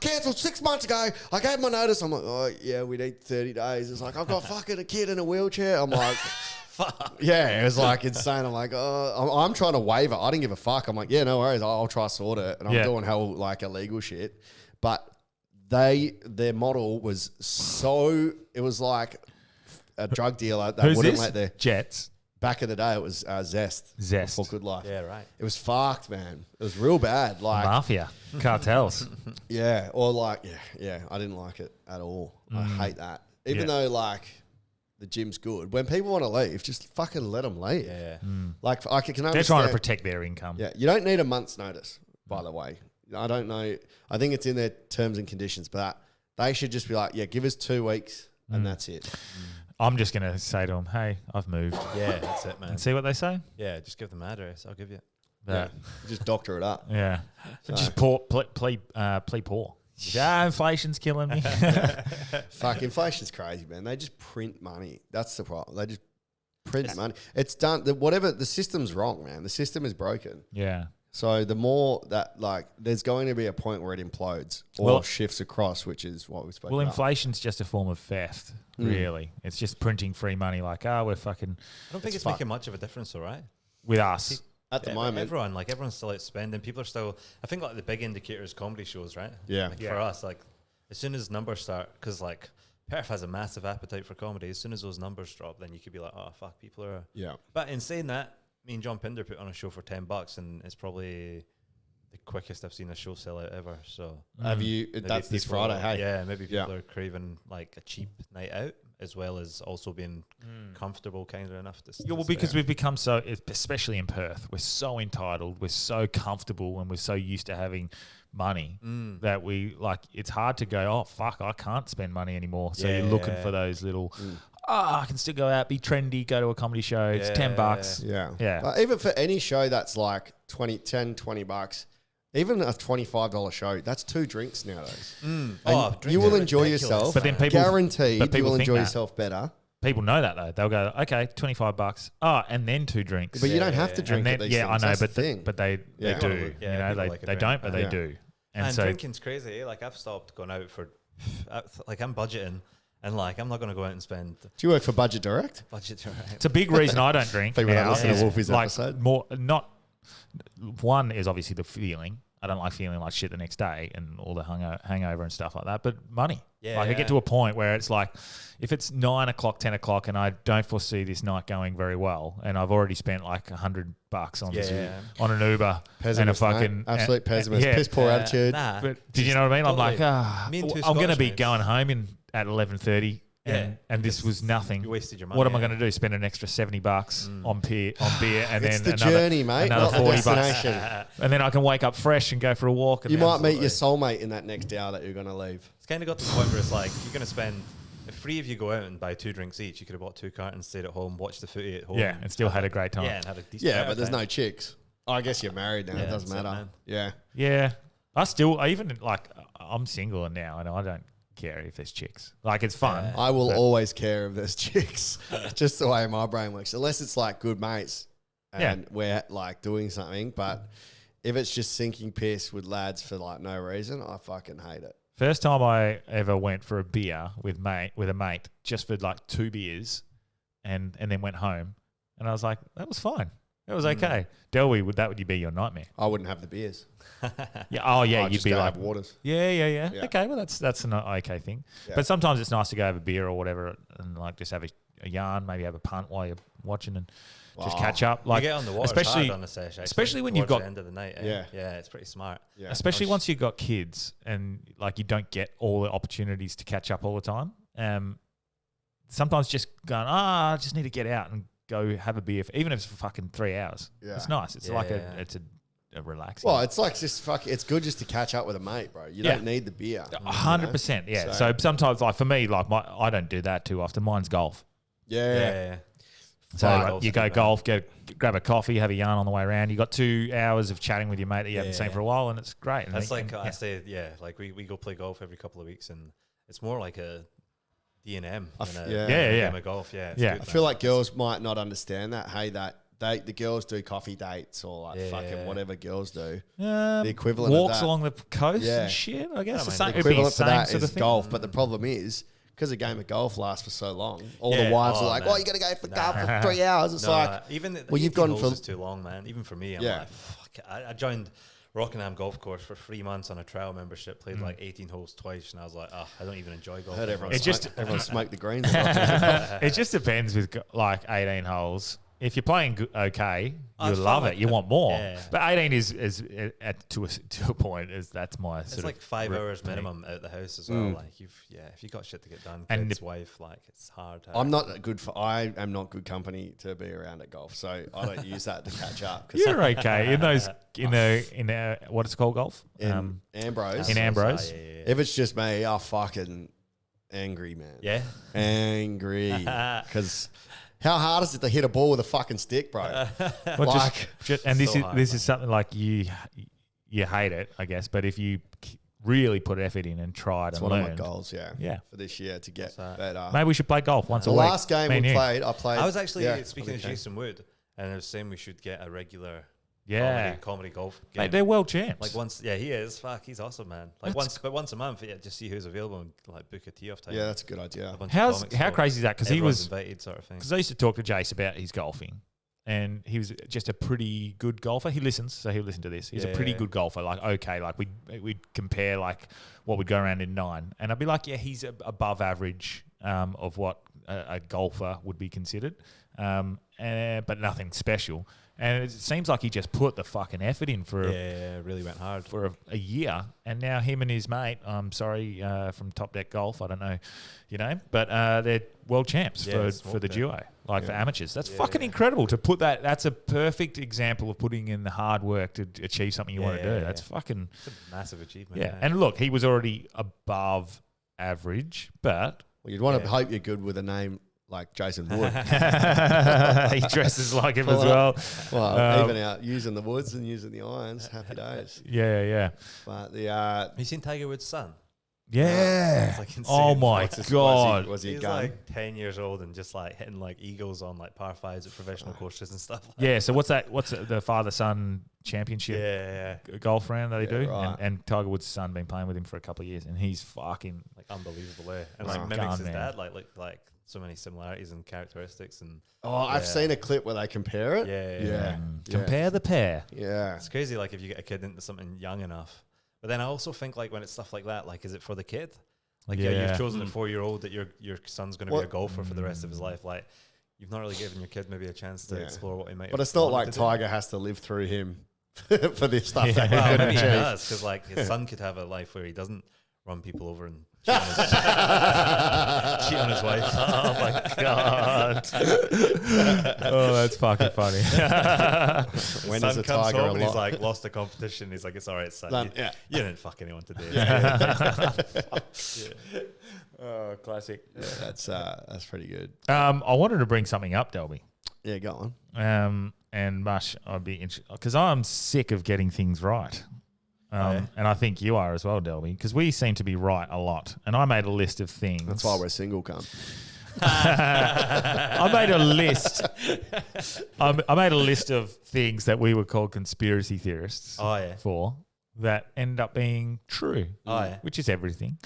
cancelled 6 months ago. I gave my notice. I'm like, oh, yeah, we need 30 days. It's like, I've got fucking a kid in a wheelchair. I'm like... Fuck. Yeah, it was like insane. I'm like, I'm trying to waiver. I didn't give a fuck. I'm like, yeah, no worries. I'll try sort it. And I'm doing hell like illegal shit. But their model was so, it was like a drug dealer that wouldn't let their Jets. Back in the day, it was Zest for Good Life. Yeah, right. It was fucked, man. It was real bad. Like mafia, cartels. Yeah, or like I didn't like it at all. I hate that. Even though like. The gym's good. When people want to leave, just fucking let them leave. Yeah. Like I can understand. They're trying to protect their income. Yeah, you don't need a month's notice, by the way. I don't know. I think it's in their terms and conditions, but they should just be like, give us 2 weeks and that's it. I'm just going to say to them, hey, I've moved. Yeah, that's it, man. And see what they say. Yeah, just give them the address. I'll give you it. Yeah, just doctor it up. Yeah. So just play poor. Inflation's killing me. Fuck, inflation's crazy, man. They just print money. That's the problem. They just print money. It's done. The system's wrong, man. The system is broken. Yeah. So the more that, like, there's going to be a point where it implodes or shifts across, which is what we spoke about. Well, inflation's just a form of theft, really. It's just printing free money like, we're fucking... I don't think it's making much of a difference, though, right? With us. At the moment. Everyone's still out spending. People are still... I think, like, the big indicator is comedy shows, right? Yeah. Like, for us, like, as soon as numbers start... Because, like, Perth has a massive appetite for comedy. As soon as those numbers drop, then you could be like, oh, fuck, people are... Yeah. But in saying that, me and John Pinder put on a show for $10, and it's probably the quickest I've seen a show sell out ever. So have you? That's this Friday. Hey, yeah, maybe people are craving like a cheap night out as well as also being comfortable, kind of enough to. Yeah, well, because we've become so, especially in Perth, we're so entitled, we're so comfortable, and we're so used to having money that we like. It's hard to go, oh fuck, I can't spend money anymore. So you're looking for those little. I can still go out, be trendy, go to a comedy show. It's $10. Yeah. But even for any show that's like $20, even a $25 show, that's 2 drinks nowadays. You will enjoy yourself. But then people guaranteed you will enjoy yourself better. People know that though. They'll go, okay, $25. Oh, and then 2 drinks. But you don't have to drink at these things. I know, that's but the thing. But they do. You know, they don't, but they do. And so drinking's crazy. Like I've stopped going out for, like I'm budgeting. And like, I'm not going to go out and spend. Do you work for Budget Direct? Budget Direct. It's a big reason I don't drink. People don't listen to Wolfie's like episode. One is obviously the feeling. I don't like feeling like shit the next day and all the hangover and stuff like that. But money. Yeah. Like I get to a point where it's like, if it's 9 o'clock, 10 o'clock, and I don't foresee this night going very well, and I've already spent like $100 on an Uber pessimist, and a fucking absolute pessimist, piss poor attitude. Nah, but did you know what I mean? I'm like, I'm going to be going home at 11:30. And this was nothing. You wasted your money. What am I going to do? Spend an extra $70 on beer, and it's then the journey, mate, another not $40, and then I can wake up fresh and go for a walk. And you might meet your soulmate in that next hour that you're going to leave. It's kind of got to the point where it's like you're going to spend. If 3 of you go out and buy 2 drinks each, you could have bought 2 cartons, stayed at home, watched the footy at home. Yeah, and still had a great time. Yeah, and had a decent time. But there's no chicks. I guess you're married now. It doesn't matter. Yeah. I'm single now, and I don't care if there's chicks. Like, it's fun. I will always care if there's chicks. Just the way my brain works. Unless it's like good mates and we're like doing something. But if it's just sinking piss with lads for like no reason, I fucking hate it. First time I ever went for a beer with a mate, just for like 2 beers, and then went home. And I was like, that was fine. That was okay. Delby, would you be your nightmare? I wouldn't have the beers. Yeah. Oh, yeah. I'd You'd just be go like, have waters. yeah. Yeah. Okay. Well, that's an okay thing. Yeah. But sometimes it's nice to go have a beer or whatever and like just have a yarn, maybe have a punt while you're watching and just catch up. Like, you get on the water especially hard on the sesh, actually, especially when you've towards got the end of the night. Yeah. It's pretty smart. Yeah. especially once you've got kids and like you don't get all the opportunities to catch up all the time. Sometimes just going, I just need to get out and go have a beer, even if it's for fucking 3 hours. Yeah. It's nice. It's like it's a relaxing. Well, it's like just it's good just to catch up with a mate, bro. You don't need the beer. 100%. Yeah. So sometimes, like for me, like I don't do that too often. Mine's golf. Yeah. So Golf's you go good, man. golf, grab a coffee, have a yarn on the way around. You got 2 hours of chatting with your mate that you haven't seen for a while, and it's great. And That's like I say, like we go play golf every couple of weeks, and it's more like a D&M than a game of golf. Yeah, it's good, I feel like girls might not understand that. Hey, the girls do coffee dates or like fucking whatever girls do. The equivalent walks of that, along the coast Yeah. and shit. I guess the it'd be the equivalent for same that sort is of thing. golf. But the problem is, because a game of golf lasts for so long, all Yeah. the wives are like, Man. "Oh, you got to go for golf for 3 hours." It's like, even the well, you've 18 gone holes for is too long, man. Even for me, I'm Yeah. like, fuck. I joined Rockingham Golf Course for 3 months on a trial membership, played like 18 holes twice, and I was like, I don't even enjoy golf. I heard anymore. everyone smoke the greens. It just depends with like 18 holes. If you're playing okay, you it's love fun, it. You want more. Yeah. But 18 is to a point. That's my sort It's of like 5 hours thing. minimum out the house as well. Like if you got shit to get done, And kids, wife, like it's hard. I'm not good I am not good company to be around at golf, so I don't use that to catch up. You're okay in those in the what it's called golf In Ambrose, in Ambrose. if it's just me, I'm fucking angry, man. Yeah. Angry because. How hard is it to hit a ball with a fucking stick, bro? Well, and this So is hard, this is something like you hate it, I guess. But if you really put effort in and tried It's and one of learned, my goals, yeah, for this year to get better. maybe we should play golf once The a week. last game Me and we you. played, I played. I was actually yeah, speaking okay. to Jason Wood, and I was saying we should get a regular comedy golf game. Mate, they're world champs. Like once, he is. Fuck, he's awesome, man. Like once a month, just see who's available and like book a tee off time. Yeah, that's a good idea. A bunch of how comics, crazy is that? Because he everyone's was invited, sort of thing. because I used to talk to Jace about his golfing, and he was just a pretty good golfer. He listens, so he'll listen to this. He's a pretty good golfer. Like like we'd compare like what would go around in 9, and I'd be like, yeah, he's above average of what a golfer would be considered, but nothing special. And it seems like he just put the fucking effort in for really went hard for a year, and now him and his mate, from Top Deck Golf, I don't know, but they're world champs for the duo, for amateurs. That's fucking incredible to put that. That's a perfect example of putting in the hard work to achieve something you want to do. That's fucking It's a massive achievement. yeah. And look, he was already above average, but Well, you'd want to hope you're good with a name like Jason Wood. he dresses like him as well. Well, even out using the woods and using the irons, happy days. Yeah. But the Have you seen Tiger Woods' son? Yeah. It's like insane. Oh my God. was he a He's gun? like 10 years old and just like hitting like eagles on like par 5s at professional courses and stuff. Yeah. So what's that? What's the father-son championship Yeah. golf round that they do? right. And Tiger Woods' son been playing with him for a couple of years, and he's fucking Like unbelievable. And Wow. like mimics Gun, his man. dad. Like so many similarities and characteristics. And Oh, I've seen a clip where they compare it. Yeah. compare the pair. Yeah. It's crazy. Like if you get a kid into something young enough. But then I also think like when it's stuff like that, like is it for the kid? Like Yeah. you've chosen at 4-year-old that your son's going to be a golfer for the rest of his life. Like you've not really given your kid maybe a chance to explore what he might. But it's not wanted like to do. Tiger has to live through him for this stuff that he Well, could maybe he achieve. does because like his son could have a life where he doesn't run people over and cheat on his, cheat on his wife. Oh my God. Oh, that's fucking funny. When son is a comes tiger home a and he's lot? like lost the competition. He's like, it's all right, son. Son, yeah. You didn't fuck anyone today. Oh, classic. Yeah, that's pretty good. I wanted to bring something up, Delby. Yeah, go on. And Mush, I'd be interested because I'm sick of getting things right. And I think you are as well, Delby, because we seem to be right a lot. And I made a list of things. That's why we're single, cunt. I made a list. I made a list of things that we were called conspiracy theorists for that end up being true, which is everything.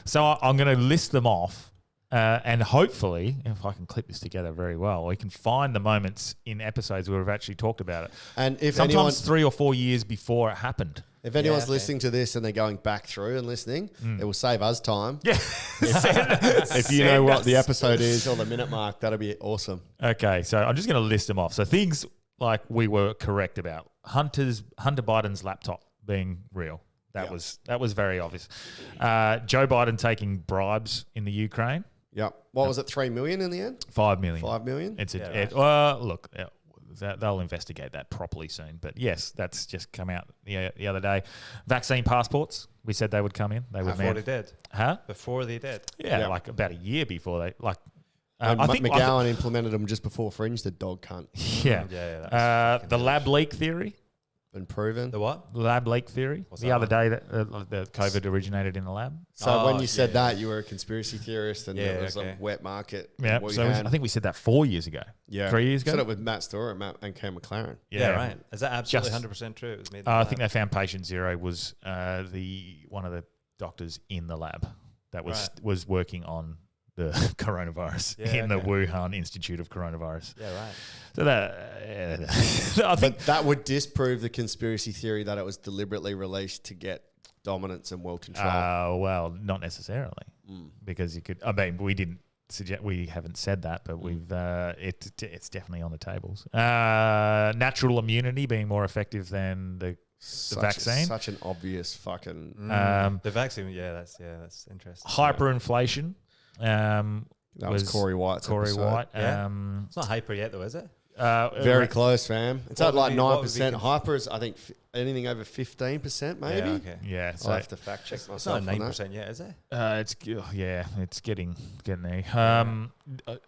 So I'm going to list them off And hopefully, if I can clip this together very well, we can find the moments in episodes where we've actually talked about it. And if sometimes 3 or 4 years before it happened. If anyone's listening to this and they're going back through and listening, it will save us time. Yeah. If you know what the episode is or the minute mark, that'll be awesome. Okay, so I'm just going to list them off. So things like we were correct about. Hunter Biden's laptop being real. That was very obvious. Joe Biden taking bribes in the Ukraine. Yep. What was it, 3 million in the end? 5 million. 5 million? Look, they'll investigate that properly soon. But yes, that's just come out the other day. Vaccine passports, we said they would come in. Before they did. Huh? Before they did. Yeah, like about a year before they I think McGowan implemented them just before Fringe, the dog cunt. Yeah. The lab leak theory. Been proven. The what? Lab leak theory. The other day that the COVID originated in the lab. So when you said that, you were a conspiracy theorist and it was a wet market. Yeah, so I think we said that 4 years ago. Yeah. 3 years ago. Said it with Matt Storr and Cam McLaren. Yeah, right. Is that absolutely 100% true? It was made I think they found patient zero was one of the doctors in the lab that was working on the coronavirus in the Wuhan Institute of Coronavirus. Yeah, right. So that I think that would disprove the conspiracy theory that it was deliberately released to get dominance and world control. Well, not necessarily, because you could. I mean, we didn't suggest. We haven't said that, but we've. It's definitely on the tables. Natural immunity being more effective than the vaccine. Such an obvious fucking. The vaccine. That's interesting. Hyperinflation. That was Corey White's episode. White. Yeah. It's not hyper yet, though, is it? Very close, fam. It's at like 9%. Be Hyper is, I think, anything over 15%, maybe. Yeah, okay. Yeah, so I'll have to fact check myself. It's not 9% yet, is it? It's getting there.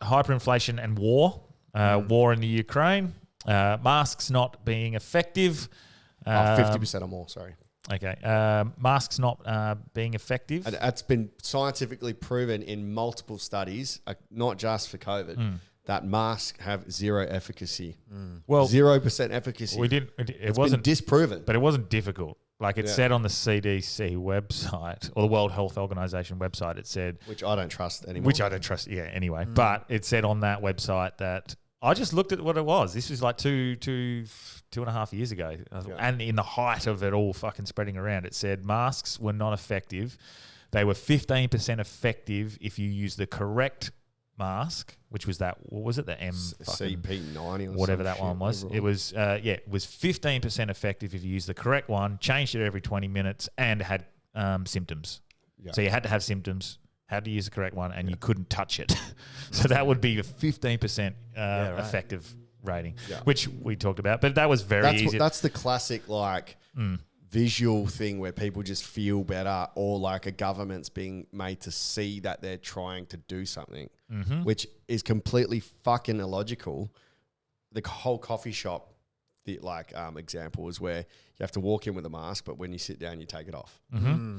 Hyperinflation and war. War in the Ukraine. Masks not being effective. 50% or more, sorry. Okay. Masks not being effective. And that's been scientifically proven in multiple studies, not just for COVID, that masks have zero efficacy. Well, 0% efficacy. It wasn't been disproven. But it wasn't difficult. Like it said on the CDC website or the World Health Organization website, it said... Which I don't trust anymore. Anyway. But it said on that website that... I just looked at what it was. This was like two and a half years ago. And in the height of it all fucking spreading around, it said masks were not effective. They were 15% effective if you use the correct mask, which was that, what was it? The CP90 or whatever that one was. It was, it was 15% effective if you use the correct one, changed it every 20 minutes and had symptoms. Yeah. So you had to have symptoms, had to use the correct one, and you couldn't touch it. So that would be a 15% effective rating, which we talked about. But that was very easy. That's the classic visual thing where people just feel better, or like a government's being made to see that they're trying to do something, which is completely fucking illogical. The whole coffee shop example is where you have to walk in with a mask, but when you sit down, you take it off.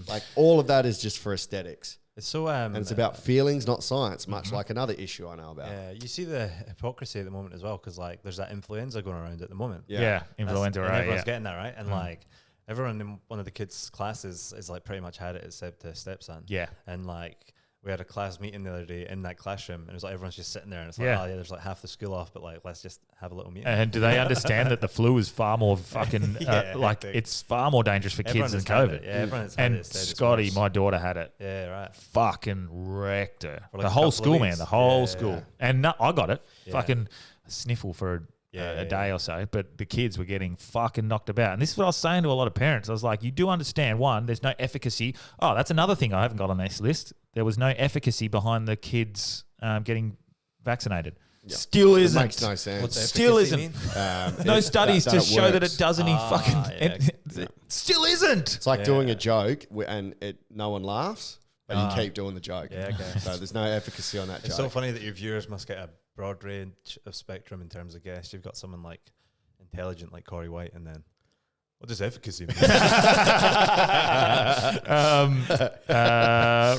Like all of that is just for aesthetics. It's so and it's about feelings, not science, much like another issue I know about. Yeah, you see the hypocrisy at the moment as well, because like there's that influenza going around at the moment. Influenza, right? Everyone's getting that, right? And like everyone in one of the kids' classes is like pretty much had it except the stepson. Yeah, and like we had a class meeting the other day in that classroom, and it was like everyone's just sitting there, and it's like, there's like half the school off, but like let's just have a little meeting. And do they understand that the flu is far more fucking it's far more dangerous for kids than COVID? Yeah, everyone's had it. And Scotty, my daughter, had it. Yeah, right. Fucking wrecked her. Like the whole school, man. The whole school. And I got it. Yeah. Fucking sniffle for a day or so, but the kids were getting fucking knocked about. And this is what I was saying to a lot of parents. I was like, you do understand, one, there's no efficacy. Oh, that's another thing I haven't got on this list. There was no efficacy behind the kids getting vaccinated. Yep. Still isn't. It makes no sense. Still isn't. No studies to show that it does any fucking... Still isn't. It's like doing a joke and no one laughs, but you keep doing the joke. Yeah, okay. So there's no efficacy on that joke. It's so funny that your viewers must get a broad range of spectrum in terms of guests. You've got someone like intelligent like Corey White, and then what does efficacy mean?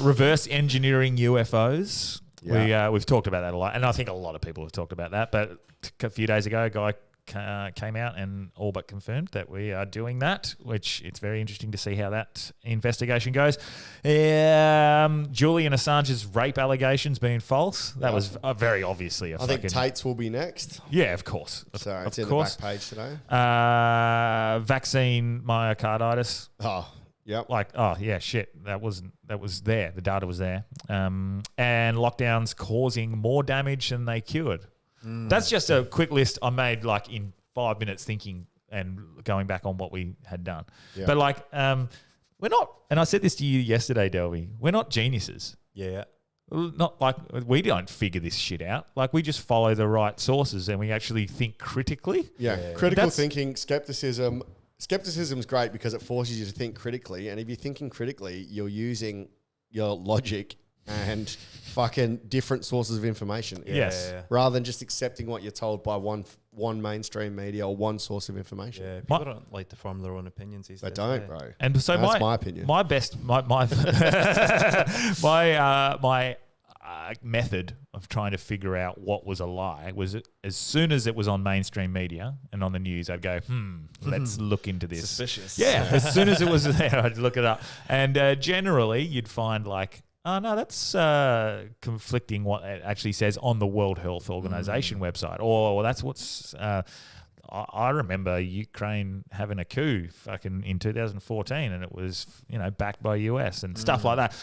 Reverse engineering UFOs. Yeah. We've talked about that a lot, and I think a lot of people have talked about that. But a few days ago, a guy came out and all but confirmed that we are doing that, which it's very interesting to see how that investigation goes. Julian Assange's rape allegations being false. That was very obviously a I think Tate's will be next. Yeah, of course. So it's in course. the back page today. Vaccine myocarditis. Oh, yep. That was there. The data was there. And lockdowns causing more damage than they cured. That's just a quick list I made like in 5 minutes thinking and going back on what we had done. Yeah. But like, we're not, and I said this to you yesterday, Delby, we're not geniuses. Yeah. Not like we don't figure this shit out. Like we just follow the right sources and we actually think critically. Yeah. Critical thinking, skepticism. Skepticism is great because it forces you to think critically. And if you're thinking critically, you're using your logic and fucking different sources of information. Yes. Rather than just accepting what you're told by one mainstream media or one source of information. Yeah, people don't like to form their own opinions these They days. don't, bro. And so that's my opinion. My method of trying to figure out what was a lie was as soon as it was on mainstream media and on the news, I'd go, let's look into this. Suspicious. Yeah, as soon as it was there, I'd look it up. And generally, you'd find like, oh, no, that's conflicting what it actually says on the World Health Organization website. Or that's what's... I remember Ukraine having a coup fucking in 2014 and it was, backed by US and stuff like that.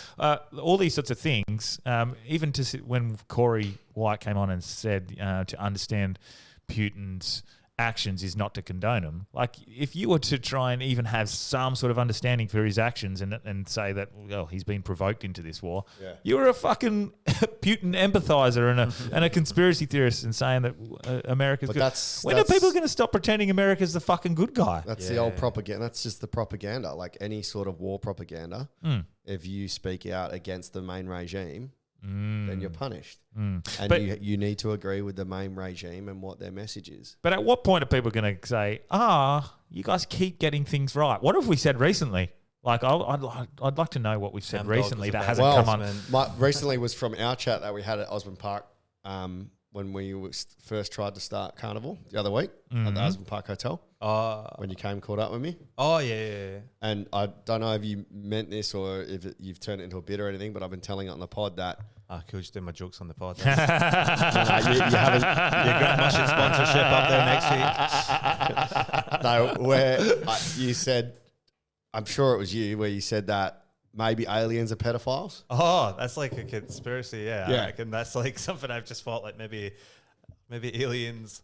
All these sorts of things, even when Corey White came on and said to understand Putin's actions is not to condone them. Like if you were to try and even have some sort of understanding for his actions and say that, well, he's been provoked into this war, you're a fucking Putin empathizer and a conspiracy theorist and saying that America's good. When are people going to stop pretending America's the fucking good guy? That's the old propaganda. That's just the propaganda. Like any sort of war propaganda, if you speak out against the main regime, then you're punished. And you need to agree with the main regime and what their message is. But at what point are people going to say, you guys keep getting things right? What have we said recently? Like, I'd like to know what we've said recently that hasn't come on. Recently was from our chat that we had at Osborne Park when we first tried to start Carnival the other week at the Osborne Park Hotel. When you caught up with me. Oh, yeah. And I don't know if you meant this or if you've turned it into a bit or anything, but I've been telling it on the pod that cool, just doing my jokes on the pod. you haven't. You got Mushet sponsorship up there next week. No, where you said, I'm sure it was you, where you said that maybe aliens are pedophiles. Oh, that's like a conspiracy. Yeah. Yeah. I reckon that's like something I've just thought like maybe aliens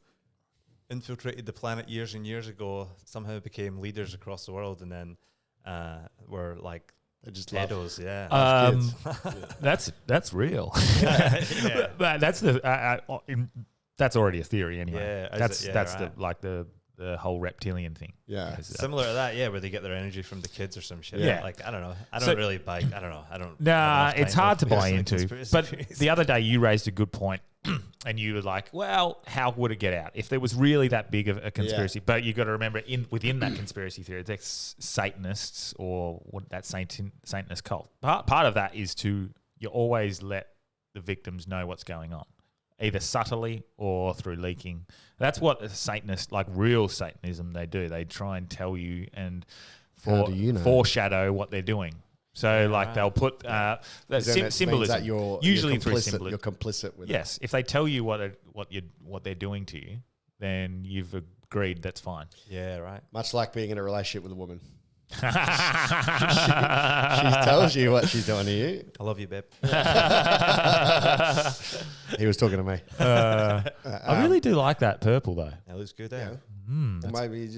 infiltrated the planet years and years ago, somehow became leaders across the world, and then were like They just pedos. That's real. But that's already a theory anyway. Yeah, that's right. the whole reptilian thing. Yeah. Similar to that, where they get their energy from the kids or some shit. Yeah. Like, I don't know. I don't really buy. I don't know. I don't. Nah, it's hard to buy into. But theories. the other day you raised a good point, and you were like, "Well, how would it get out if there was really that big of a conspiracy?" Yeah. But you got to remember, within that conspiracy theory, there's Satanists or that Satanist cult. Part of that is you always let the victims know what's going on, either subtly or through leaking. That's what a Satanist, like real Satanism, they do. They try and tell you and foreshadow what they're doing. So, they'll put symbolism. That you're usually complicit, through symbolism. You're complicit with it. Yes, if they tell you what they're doing to you, then you've agreed that's fine. Yeah, right. Much like being in a relationship with a woman. she tells you what she's doing to you. I love you, babe. He was talking to me. I really do like that purple though. That looks good, Yeah. eh? Maybe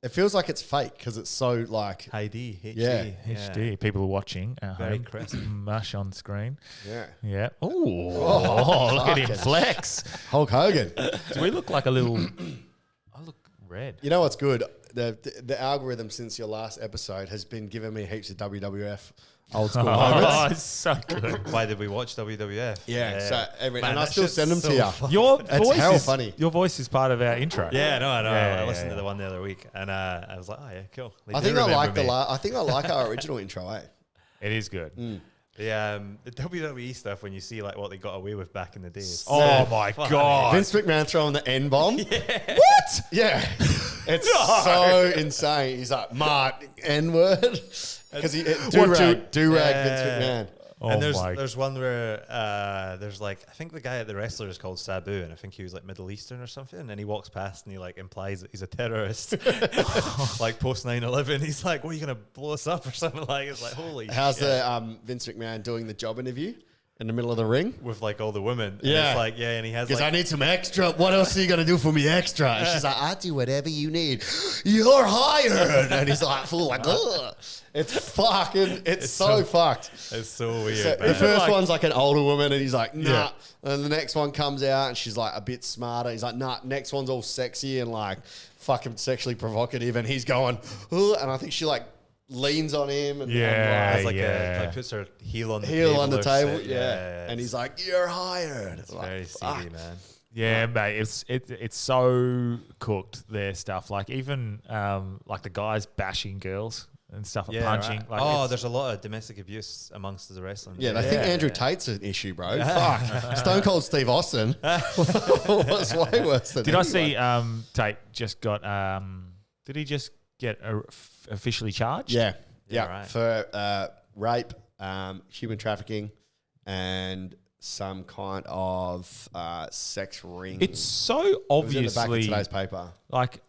it feels like it's fake because it's so like HD, HD. Yeah. HD. People are watching. Very home. crisp. Mush on screen. yeah. Yeah. Oh, look at him flex. Hulk Hogan. Do we look like a little? I look red. You know what's good? The algorithm since your last episode has been giving me heaps of WWF old school moments. Oh, it's so good. Why did we watch WWF? Yeah. So and I that still shit's send them so to you. funny. Your hell funny. Your voice is part of our intro. Yeah, no, I know. Yeah, I listened yeah. to the one the other week, and I was like, oh yeah, cool. They I do think I remember like me. I think I like our original intro, eh? It is good. The WWE stuff when you see like what they got away with back in the day. Oh my God. Vince McMahon throwing the N-bomb. What? Yeah. It's so insane. He's like, Mart, N-word. Because do-rag Vince McMahon. And there's one where there's like, I think the guy at the wrestler is called Sabu, and I think he was like Middle Eastern or something, and he walks past and he like implies that he's a terrorist. Like post 9/11, he's like, "What, are you gonna blow us up or something?" Like, it's like, holy How's shit. the Vince McMahon doing the job interview in the middle of the ring? With like all the women. And Yeah. it's like, yeah, and he has Because like, I need some extra. What else are you gonna do for me extra? And she's like, I do whatever you need. You're hired. And he's like, full like, ugh. It's fucking. It's so fucked. it's so weird. So man. the first one's like an older woman, and he's like, nah. And the next one comes out, and she's like a bit smarter. He's like, nah. Next one's all sexy and like fucking sexually provocative, and he's going, ugh. And I think she like leans on him, and It's like Yeah. puts her heel on the table. table. Yeah. And he's like, you're hired. It's Like, very fuck. seedy, man. Yeah, mate, it's so cooked, their stuff. Like even like the guys bashing girls and stuff, and punching. Right. Like There's a lot of domestic abuse amongst the wrestling. Yeah, they think Andrew Tate's an issue, bro. Fuck. Stone Cold Steve Austin was way worse than Did I anyone. see Tate just got? Did he just get officially charged? Yeah. Yeah, Yeah. right. For rape, human trafficking, and some kind of sex ring. It's so It was in the back of obviously today's paper. like,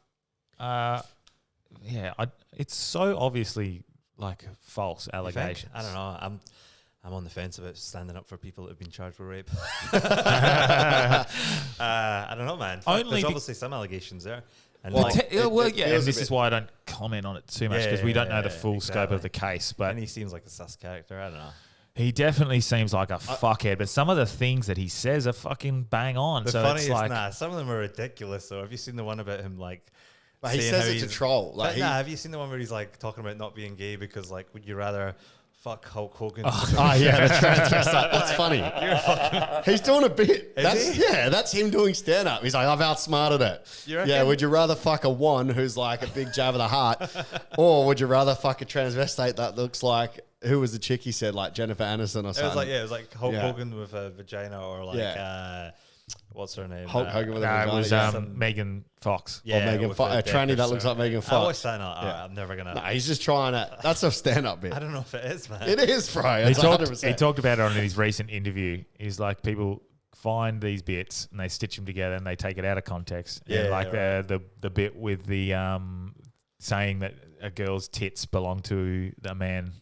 it's so obviously like false You think? allegations. I don't know. I'm on the fence about standing up for people that have been charged with rape. I don't know, man. Only There's be- obviously some allegations there. And Well, like, it feels and a this bit- is why I don't comment on it too much because we don't know the full scope of the case. But and he seems like a sus character. I don't know. he definitely seems like a fuckhead. But some of the things that he says are fucking bang on. The So funny it's is, like, some of them are ridiculous. So have you seen the one about him like? But he saying says how it's a he's- troll. Like But have you seen the one where he's like talking about not being gay because like would you rather fuck Hulk Hogan? Oh yeah, the transvestite. That's funny. He's doing a bit. That's him doing stand up. He's like, I've outsmarted it. You reckon? Yeah, would you rather fuck a one who's like a big jab of the heart, or would you rather fuck a transvestite that looks like who was the chick he said like Jennifer Aniston or It something? was like Hulk Yeah. Hogan with a vagina or like Yeah. what's her name? Hulk Hogan with a no, vagina. it was yeah. Megan Fox. Or Megan with Fox, the a tranny dick or that looks like something. Megan I Fox. watched that. Yeah. I'm never gonna. Nah, he's just trying to. That's a stand up bit. I don't know if it is, man. It is, bro. He It's talked, 100%. he talked about it on his recent interview. He's like, people find these bits and they stitch them together and they take it out of context. Yeah, And like right. the bit with the saying that a girl's tits belong to the man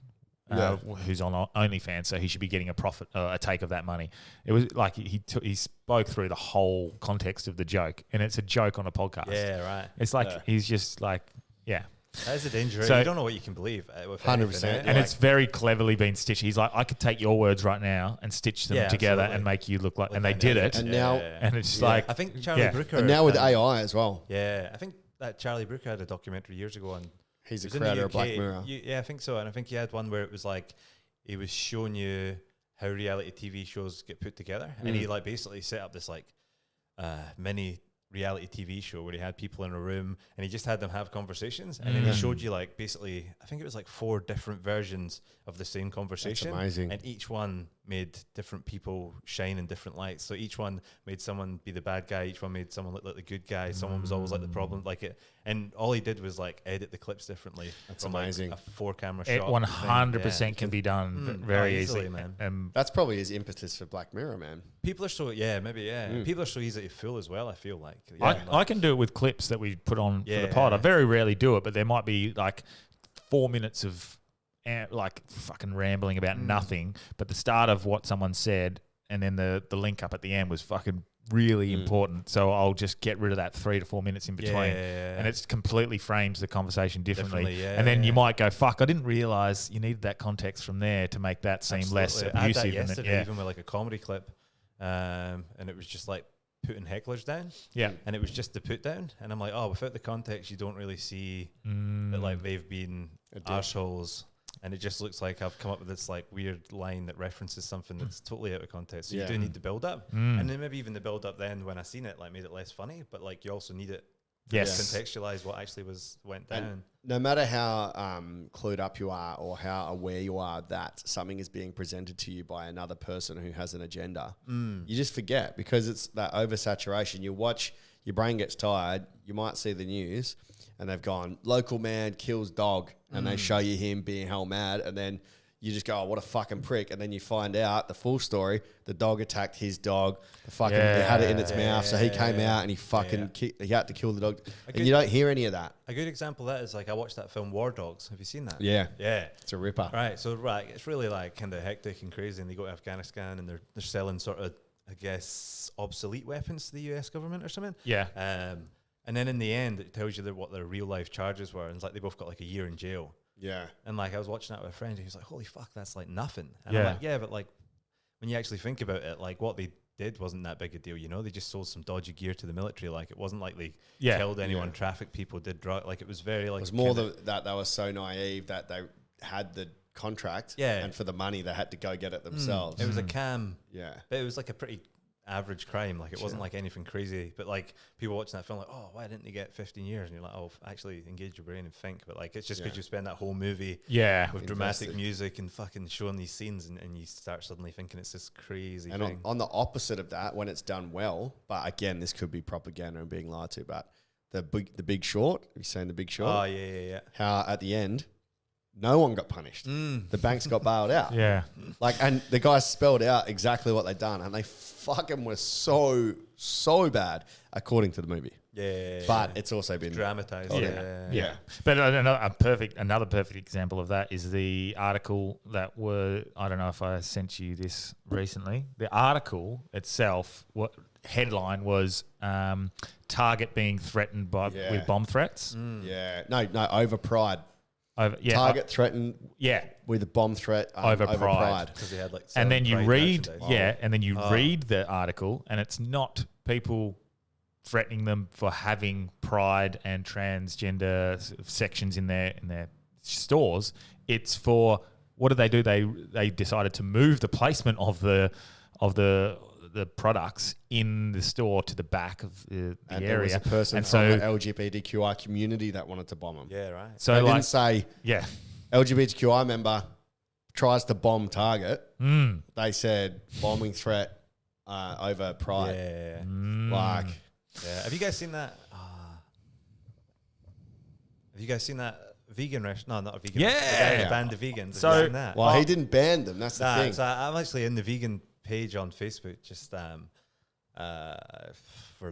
who's on OnlyFans, so he should be getting a profit, a take of that money. It was like he spoke through the whole context of the joke, and it's a joke on a podcast. Yeah, right. It's like he's just like, yeah. That is a danger. So- You don't know what you can believe. 100%. And it's very cleverly been stitched. He's like, I could take your words right now and stitch them Yeah, together absolutely. and make you look like, and I they did know. it. And now- And it's Yeah. like, I think Charlie yeah. Brooker. and now with AI as well. Yeah, I think that Charlie Brooker had a documentary years ago on. He's it a was in the creator of Black UK. Mirror. Yeah, I think so. And I think he had one where it was like he was showing you how reality TV shows get put together, and he like basically set up this like mini reality TV show where he had people in a room and he just had them have conversations, and then he showed you like basically I think it was like 4 different versions of the same conversation. amazing. And each one made different people shine in different lights. So each one made someone be the bad guy, each one made someone look like the good guy, someone was always like the problem, like it. And all he did was like edit the clips differently. That's from amazing. Like a 4-camera it shot. 100% can be done very easily, easily. man. That's probably his impetus for Black Mirror, man. People are so people are so easy to fool as well. I feel like I can do it with clips that we put on for the Yeah. pod. I very rarely do it, but there might be like 4 minutes of like fucking rambling about nothing. But the start of what someone said and then the link up at the end was fucking really important. So I'll just get rid of that 3 to 4 minutes in between. And it's completely frames the conversation differently. Definitely, yeah, and then you yeah. might go, fuck, I didn't realize you needed that context from there to make that seem less Absolutely. I had that abusive. yesterday, even with like a comedy clip, and it was just like putting hecklers down. Yeah. And it was just the put down, and I'm like, oh, without the context, you don't really see that like they've been arseholes. And it just looks like I've come up with this like weird line that references something that's totally out of context. So you do need the build up, and then maybe even the build up then when I seen it like made it less funny. But like you also need it Yes. Contextualize what actually went down. And no matter how clued up you are or how aware you are that something is being presented to you by another person who has an agenda, you just forget because it's that oversaturation. You watch, your brain gets tired, you might see the news and they've gone, local man kills dog, and they show you him being hell mad, and then you just go, oh, what a fucking prick. And then you find out the full story. The dog attacked his dog. The fucking it had it in its mouth. So he came out and he fucking he had to kill the dog. And you don't hear any of that. A good example of that is like I watched that film War Dogs. Have you seen that? Yeah. Yeah. It's a ripper. Right. So it's really like kind of hectic and crazy. And they go to Afghanistan and they're selling sort of, I guess, obsolete weapons to the US government or something. Yeah. And then in the end, it tells you what their real life charges were. And it's like they both got like a year in jail. Yeah. And like I was watching that with a friend, he was like, holy fuck, that's like nothing. And I'm like, yeah, but like when you actually think about it, like what they did wasn't that big a deal, you know? They just sold some dodgy gear to the military. Like it wasn't like they killed anyone, trafficked people, did drug. Like it was very like... It was more that they were so naive that they had the contract and for the money they had to go get it themselves. It was a cam. Yeah. But it was like a pretty average crime. Like it wasn't like anything crazy. But like people watching that film like, oh, why didn't they get 15 years? And you're like, oh, actually engage your brain and think. But like it's just because you spend that whole movie with dramatic music and fucking showing these scenes and you start suddenly thinking it's this crazy and thing. On the opposite of that, when it's done well, but again, this could be propaganda and being lied to, but the Big Short, have you seen The Big Short? Oh, yeah. How at the end, no one got punished. The banks got bailed out. Yeah. Like, and the guys spelled out exactly what they'd done, and they fucking were so bad, according to the movie. Yeah. But it's also been dramatized. Yeah. But another perfect example of that is the article that I don't know if I sent you this recently. The article itself, headline was Target being threatened with bomb threats. Yeah. No, over pride. Target threatened with a bomb threat over pride. Because they had like and then you read read the article and it's not people threatening them for having pride and transgender sections in their stores. It's for, what did they do? They decided to move the placement of the products in the store to the back of the area. There was a person from the LGBTQI community that wanted to bomb them. Yeah, right. So they didn't say LGBTQI member tries to bomb Target. They said bombing threat over pride. Yeah. Have you guys seen that? Have you guys seen that vegan restaurant? No, not a vegan. Yeah. The guy who banned the vegans. So, have you seen that? Well, he didn't ban them. That's the thing. So I'm actually in the vegan page on Facebook, just for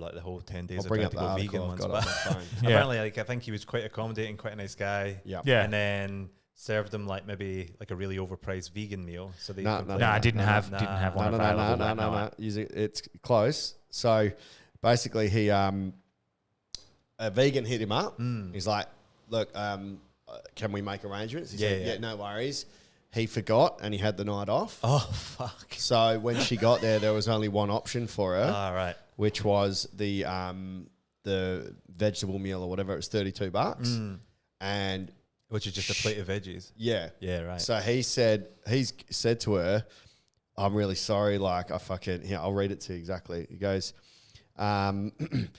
like the whole 10 days. I'll bring up the go article. vegan ones. I've got it on my phone. Apparently, like I think he was quite accommodating, quite a nice guy. Yeah. And then served them like maybe like a really overpriced vegan meal. So they I didn't have one available. No. It's close. So basically, he a vegan hit him up. He's like, "Look, can we make arrangements?" He said, "Yeah, no worries." He forgot and he had the night off. Oh fuck! So when she got there was only one option for her. All right. Which was the vegetable meal or whatever. It was $32, and which is just a plate of veggies. Yeah. Yeah. Right. So he's said to her, "I'm really sorry. Like I'll read it to you exactly." He goes, the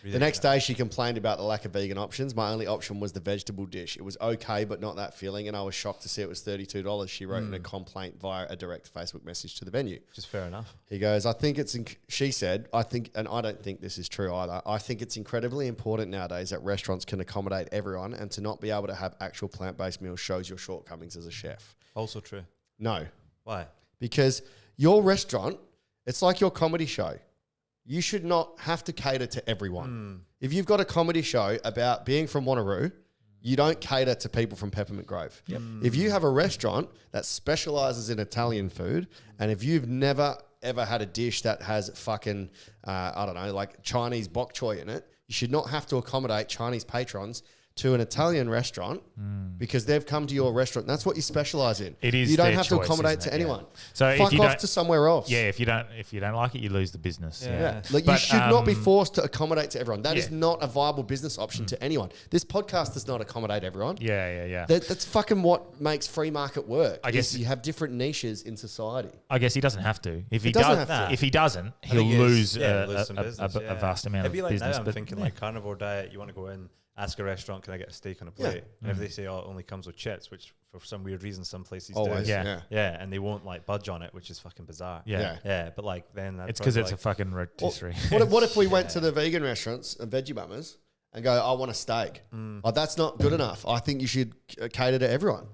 next day she complained about the lack of vegan options. My only option was the vegetable dish. It was okay, but not that filling. And I was shocked to see it was $32. She wrote in a complaint via a direct Facebook message to the venue. Just fair enough. He goes, she said, and I don't think this is true either. I think it's incredibly important nowadays that restaurants can accommodate everyone, and to not be able to have actual plant-based meals shows your shortcomings as a chef. Also true. No. Why? Because your restaurant, it's like your comedy show. You should not have to cater to everyone. If you've got a comedy show about being from Wanneroo, you don't cater to people from Peppermint Grove. Yep. If you have a restaurant that specializes in Italian food, and if you've never ever had a dish that has fucking, I don't know, like Chinese bok choy in it, you should not have to accommodate Chinese patrons to an Italian restaurant because they've come to your restaurant. That's what you specialize in. It is you don't their have to choice, accommodate isn't to it? anyone. Yeah. So fuck if you off don't- to somewhere else. Yeah, if you don't like it, you lose the business. Yeah. Like you But, should not be forced to accommodate to everyone. That is Yeah. not a viable business option to anyone. This podcast does not accommodate everyone. Yeah. That's fucking what makes free market work. I guess you have different niches in society. I guess he doesn't have to. If he doesn't does, have to. if he doesn't, I he'll think it's- lose lose some business, a vast amount It'd be of like business. now I'm but thinking yeah. like carnivore diet. You want to go in, ask a restaurant, can I get a steak on a plate? And if they say, oh, it only comes with chips, which for some weird reason some places Always. do. Yeah. Yeah, and they won't like budge on it, which is fucking bizarre. Yeah. Yeah, but like then that's It's because probably it's a like, fucking rotisserie. What if we went to the vegan restaurants and veggie bummers and go, I want a steak? Oh, that's not good enough. I think you should cater to everyone.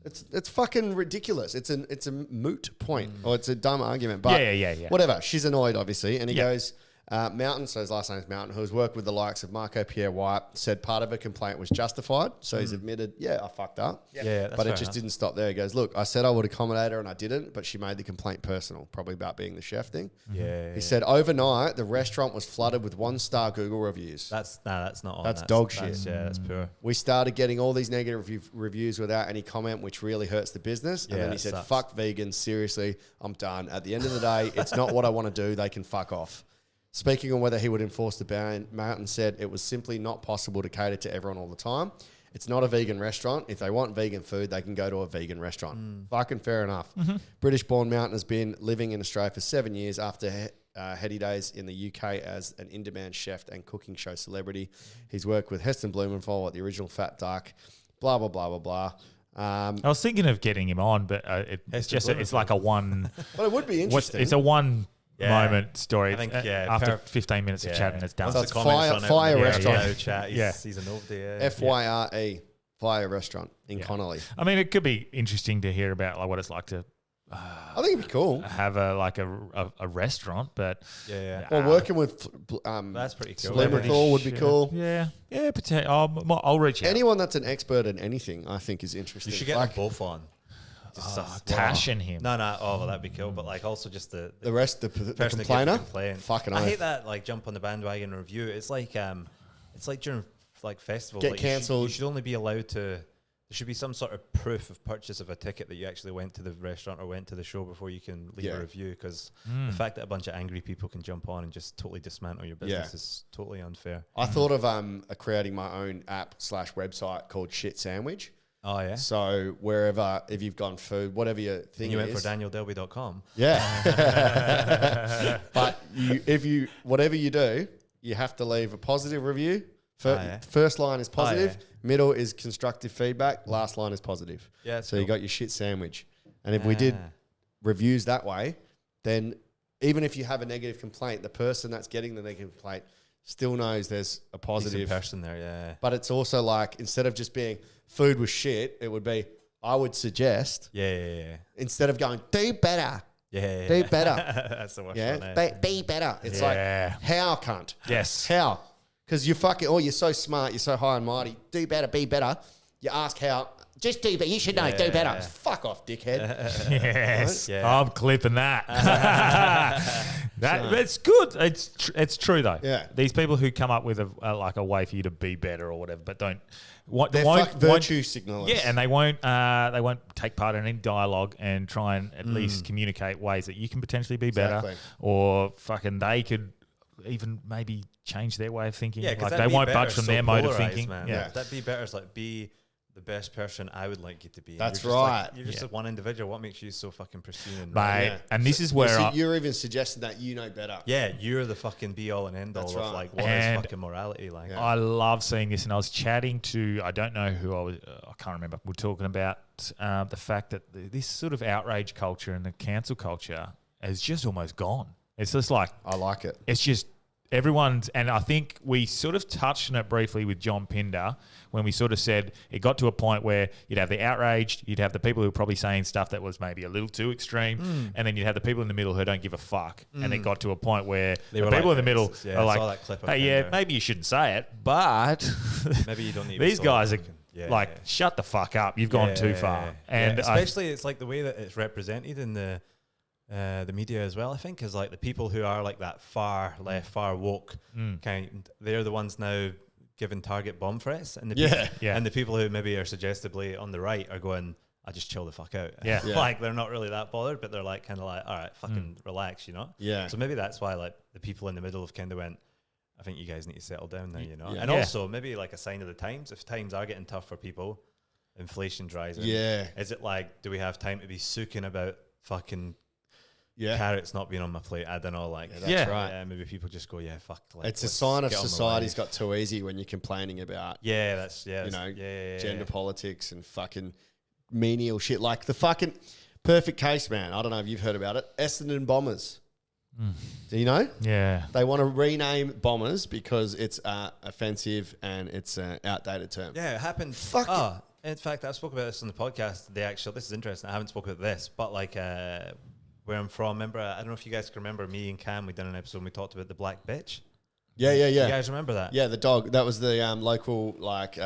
It's fucking ridiculous. It's a moot point or it's a dumb argument. But Yeah. whatever. She's annoyed, obviously. And he Yeah. goes, Mountain, so his last name is Mountain, who has worked with the likes of Marco Pierre White, said part of her complaint was justified. So he's admitted, I fucked up. Yeah, that's but it fair just enough. didn't stop there. He goes, look, I said I would accommodate her and I didn't, but she made the complaint personal, probably about being the chef thing. Yeah. He said overnight the restaurant was flooded with 1-star Google reviews. that's not on. That's dog shit. Yeah, that's poor. We started getting all these negative reviews without any comment, which really hurts the business. And Yeah, then he it said, sucks. fuck vegans, seriously, I'm done. At the end of the day, it's not what I want to do. They can fuck off. Speaking on whether he would enforce the ban, Mountain said it was simply not possible to cater to everyone all the time. It's not a vegan restaurant. If they want vegan food, they can go to a vegan restaurant. Fucking fair enough. British-born Mountain has been living in Australia for 7 years after heady days in the UK as an in-demand chef and cooking show celebrity. He's worked with Heston Blumenthal at the original Fat Duck, blah, blah, blah, blah, blah. I was thinking of getting him on, but it's like a one. But it would be interesting. It's a one moment story. I think, after 15 minutes of chatting, it's done. So it's the comments on it, fire yeah, restaurant. yeah, chat. He's a nobody. FYRE, fire restaurant in Connolly. I mean, it could be interesting to hear about like what it's like to I think it'd be cool. have a restaurant, but Yeah. Well, working with That's pretty cool. Blumenthal would be cool. yeah, I'll reach out. Anyone that's an expert in anything, I think, is interesting. You should get Like, them both on. Just Tash and him. No. Oh, well, that'd be cool. But like, also just the the rest, the person that gives complainer, the complaint. fucking I oath. hate that. Like, jump on the bandwagon review. It's like during like festivals. Get like, cancelled. You should only be allowed to. There should be some sort of proof of purchase of a ticket that you actually went to the restaurant or went to the show before you can leave a review. Because the fact that a bunch of angry people can jump on and just totally dismantle your business is totally unfair. I thought of creating my own app/website called Shit Sandwich. Oh yeah. So wherever, if you've gone food, whatever your thing And you went is, for DanielDelby.com. yeah. But whatever you do, you have to leave a positive review. First line is positive, middle is constructive feedback, last line is positive. Yeah. So you got your shit sandwich. And if we did reviews that way, then even if you have a negative complaint, the person that's getting the negative complaint still knows there's a positive person there. Yeah. But it's also like, instead of just being food was shit, it would be, I would suggest, Yeah. instead of going, do better, Yeah. do better. That's the worst Yeah, one. Eh? be better. It's Yeah. like, how, cunt? Yes. How? Because you're fucking, you're so smart, you're so high and mighty. Do better, be better. You ask how, just do better. You should know, do better. Fuck off, dickhead. Yes, Yeah. I'm clipping that. It's good. It's true though. Yeah. These people who come up with a way for you to be better or whatever, but don't. They're virtue signalers. Yeah, and they won't take part in any dialogue and try and at least communicate ways that you can potentially be better, Exactly. or fucking they could even maybe change their way of thinking. Yeah, because like they won't budge from their mode of thinking. Man. Yeah. That'd be better. It's like, be the best person I would like you to be. That's You're just like- right. you're just like one individual. What makes you so fucking pristine? And Mate, Yeah. and this is where you're even suggesting that you know better. yeah, you're the fucking be all and end all That's of right. like what is And fucking morality like. Yeah. I love seeing this, and I was chatting to, I don't know who I was, I can't remember. We're talking about the fact that this sort of outrage culture and the cancel culture has just almost gone. It's just like, I like it. it's just everyone's, and I think we sort of touched on it briefly with John Pinder when we sort of said it got to a point where you'd have the outraged, you'd have the people who were probably saying stuff that was maybe a little too extreme, and then you'd have the people in the middle who don't give a fuck. And it got to a point where They the were people like in the middle racist. Yeah, are I like, saw that clip of hey, yeah, Pinder. maybe you shouldn't say it, but Maybe you don't need these guys are Yeah, like, yeah. shut the fuck up. You've gone too far. And I- especially it's like the way that it's represented in the media as well, I think, is like the people who are like that far left, far woke kind, they're the ones now giving target bomb threats, and the Yeah. people who maybe are suggestively on the right are going, I just chill the fuck out. Yeah. Like they're not really that bothered, but they're like kind of like, all right, fucking relax, you know? Yeah. So maybe that's why like the people in the middle have kind of went, I think you guys need to settle down now, you know? Yeah. And also maybe like a sign of the times, if times are getting tough for people, inflation's rising. Yeah. Is it like, do we have time to be soaking about fucking Yeah. carrots not being on my plate? I don't know, like That's right. Yeah, maybe people just go, yeah, fuck. Like, It's a let's sign of get on with society's life. got too easy when you're complaining about, Yeah, that's you know, yeah, gender politics and fucking menial shit. Like the fucking perfect case, man. I don't know if you've heard about it. Essendon Bombers. Do you know? Yeah. They want to rename Bombers because it's offensive and it's an outdated term. Yeah, it happened. Fuck in fact, I spoke about this on the podcast. This is interesting. I haven't spoken about this, but like where I'm from, remember, I don't know if you guys can remember me and Cam, we done an episode and we talked about the black bitch. Yeah. You guys remember that? Yeah, the dog. That was the local, like,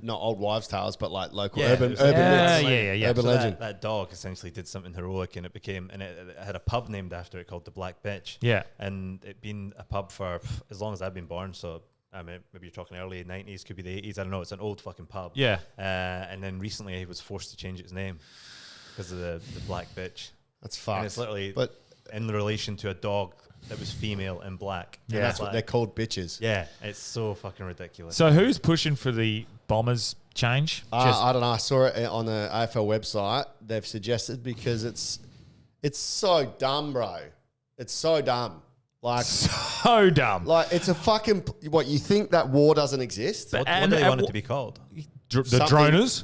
not old wives' tales, but like local Yeah, urban it was like- myths. Yeah. Urban So legend. that dog essentially did something heroic, and it had a pub named after it called the Black Bitch. Yeah. And it been a pub for as long as I've been born. So I mean, maybe you're talking early 90s, could be the 80s. I don't know. It's an old fucking pub. Yeah. And then recently he was forced to change its name because of the Black Bitch. That's And fucked. it's literally But in relation to a dog that was female and black. and Yeah. that's what they're called, bitches. Yeah, it's so fucking ridiculous. So who's pushing for the Bombers change? I don't know. I saw it on the AFL website. They've suggested because it's so dumb, bro. It's so dumb. Like, So dumb. like it's a fucking what you think that war doesn't exist? what and- do they and want it wh- to be called? The something- droners,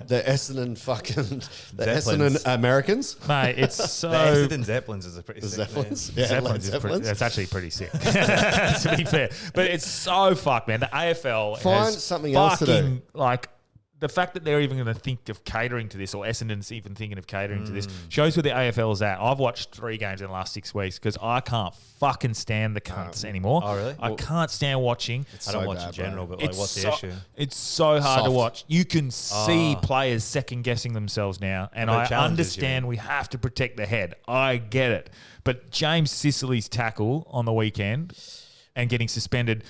The Essendon fucking the Zeppelins. Essendon Americans. mate. It's The so. Essendon Zeppelins is a pretty The sick Zeppelins. name. Yeah, Zeppelins like is pretty, Zeppelins. that's actually pretty sick, to be fair. But it's so fucked, man. The AFL Find has something else to do. fucking, like, the fact that they're even going to think of catering to this, or Essendon's even thinking of catering to this, shows where the AFL's at. I've watched 3 games in the last 6 weeks because I can't fucking stand the cunts anymore. Oh, really? I can't stand watching. I don't so watch bad, in general, bro. but like, what's the issue? It's so hard to Soft. watch. You can see players second guessing themselves now, and About I challenges, understand we have to protect the head. I get it, but James Sicily's tackle on the weekend and getting suspended.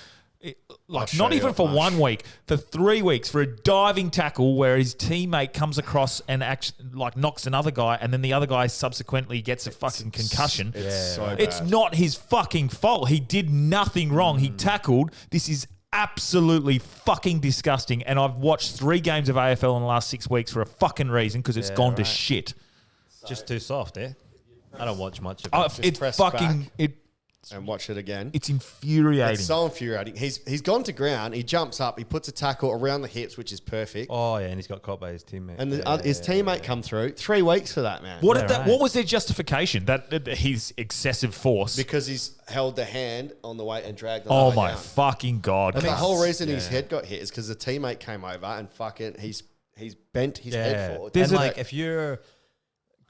Like show not you even what for much. 1 week, for 3 weeks, for a diving tackle where his teammate comes across and actually like knocks another guy, and then the other guy subsequently gets a fucking concussion. It's so bad. It's not his fucking fault. He did nothing wrong. He tackled. This is absolutely fucking disgusting. And I've watched 3 games of AFL in the last 6 weeks for a fucking reason because it's gone to right. shit. Just too soft, eh? I don't watch much of it. It's press fucking back. And watch it again. it's infuriating. It's so infuriating. He's gone to ground. He jumps up. He puts a tackle around the hips, which is perfect. Oh, yeah, and he's got caught by his teammate. And his teammate come through. 3 weeks for that, man. what Yeah, did that? right. What was their justification? That his excessive force. Because he's held the hand on the weight and dragged the Oh guy my down. fucking god! And the whole reason his head got hit is because the teammate came over and fucking he's bent his head forward. And There's like, if you're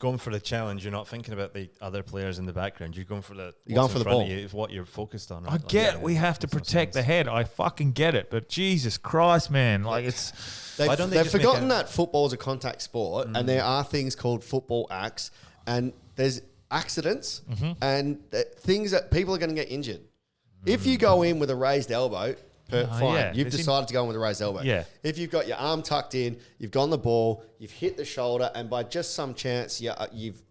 going for the challenge, you're not thinking about the other players in the background. You're going for the You're going what's for in the front ball. of you, what you're focused on. I Like, get yeah, we have to makes no protect the sense. head. I fucking get it, but Jesus Christ, man! Like it's They've, Why don't they they've just make forgotten a- that football is a contact sport and there are things called football acts and there's accidents and things that people are going to get injured. If you go in with a raised elbow, fine. yeah. You've There's decided to go in with a raised elbow. Yeah. If you've got your arm tucked in, you've gone the ball, you've hit the shoulder, and by just some chance you've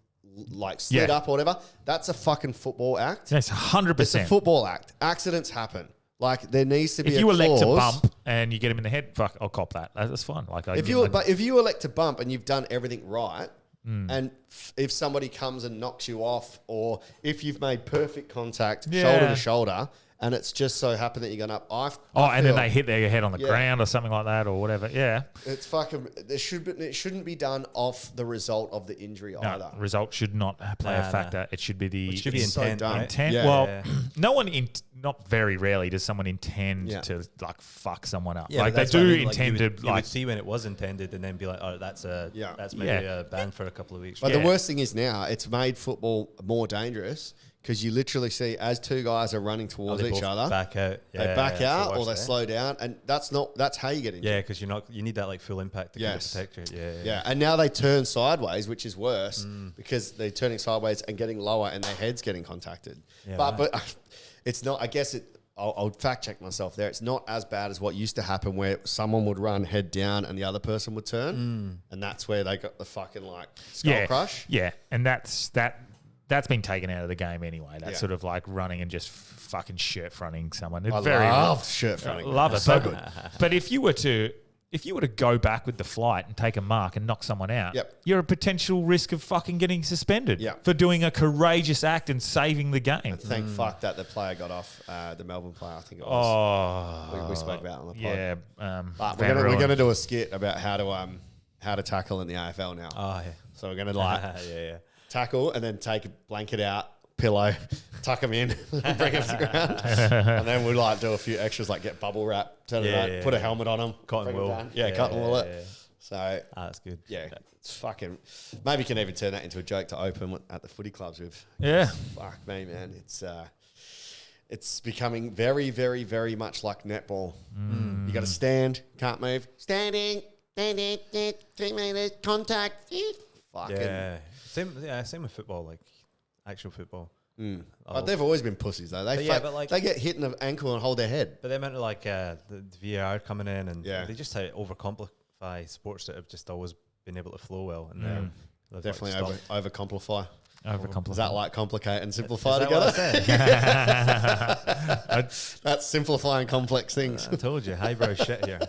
like slid Yeah. up or whatever, that's a fucking football act. that's 100%. It's a football act. Accidents happen. Like there needs to be If a you elect to clause. bump and you get him in the head, fuck, I'll cop that. That's fine. Like If you elect to bump and you've done everything right, and if somebody comes and knocks you off, or if you've made perfect contact, shoulder Yeah. to shoulder, and it's just so happened that you're going up, and then they hit their head on the Yeah. ground or something like that or whatever. Yeah, It's fucking. It shouldn't be done off the result of the injury either. no, result should not play a Nah, factor. It should be the It should be It's so intent, dumb. right? intent. Yeah. Well, Yeah. no one not very rarely does someone intend Yeah. to like fuck someone up. Yeah, like but they that's what I do mean, like, intend you would, to you like. would see when it was intended and then be like, oh, that's maybe Yeah. a ban for a couple of weeks. But Yeah. the worst thing is now it's made football more dangerous because you literally see as 2 guys are running Oh, towards they each both other, back out. they Yeah, back it's the out or worst, they eh? slow down, and that's how you get injured. Yeah, because you need that like full impact to kind of Yes. protect you. Yeah. Yeah, and now they turn sideways, which is worse because they're turning sideways and getting lower, and their head's getting contacted. Yeah, but right. but it's not. I guess I'll fact check myself there. It's not as bad as what used to happen where someone would run head down and the other person would turn. And that's where they got the fucking like skull crush. Yeah. And that's been taken out of the game anyway. That sort of like running and just fucking shirt fronting someone. I love shirt fronting. Love it. So good. But if you were to go back with the flight and take a mark and knock someone out, you're a potential risk of fucking getting suspended for doing a courageous act and saving the game. And thank fuck that the player got off, the Melbourne player, I think it was. We spoke about it on the pod. Yeah. But we're gonna do a skit about how to tackle in the AFL now. Oh, yeah. So we're gonna tackle and then take a blanket out, pillow, tuck them in, bring them to the ground, and then we'll like do a few extras like get bubble wrap, put a helmet on them, cotton wool, cotton wool. So that's good. Yeah, it's fucking. Maybe you can even turn that into a joke to open at the footy clubs with. Yeah, fuck me, man. It's becoming very, very, very much like netball. You got to stand, can't move, standing, 3 meters, contact. Fucking. Yeah. Same with football, like actual football. But they've always been pussies though. They get hit in the ankle and hold their head. But they meant like the VAR coming in and they just overcomplify sports that have just always been able to flow well. And definitely overcomplify. Overcomplify. Is that like complicate and simplify Is together? That's simplifying complex things. I told you, highbrow shit here.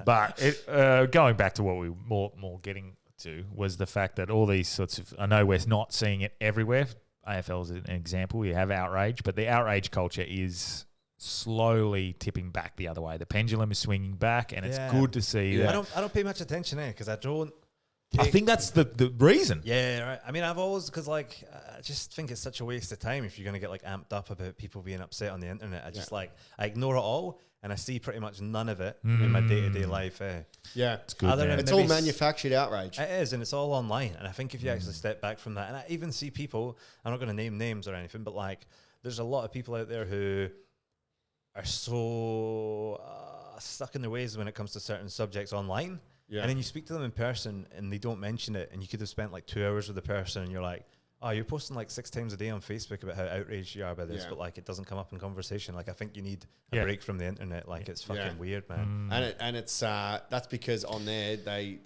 But going back to what we more getting to was the fact that all these sorts of, I know we're not seeing it everywhere. AFL is an example. You have outrage, but the outrage culture is slowly tipping back the other way. The pendulum is swinging back, and it's good to see that. I don't pay much attention because I don't. I think that's the reason. Yeah, right. I mean, I've always, because like, I just think it's such a waste of time if you're going to get like amped up about people being upset on the internet. I just I ignore it all and I see pretty much none of it in my day-to-day life. Yeah, it's good. It's all manufactured outrage. It is, and it's all online. And I think if you actually step back from that, and I even see people, I'm not going to name names or anything, but like, there's a lot of people out there who are so stuck in their ways when it comes to certain subjects online. Yeah. And then you speak to them in person and they don't mention it, and you could have spent like 2 hours with the person and you're like, oh, you're posting like 6 times a day on Facebook about how outraged you are by this, but like it doesn't come up in conversation. Like I think you need a break from the internet. Like it's fucking weird, man. And it's that's because on there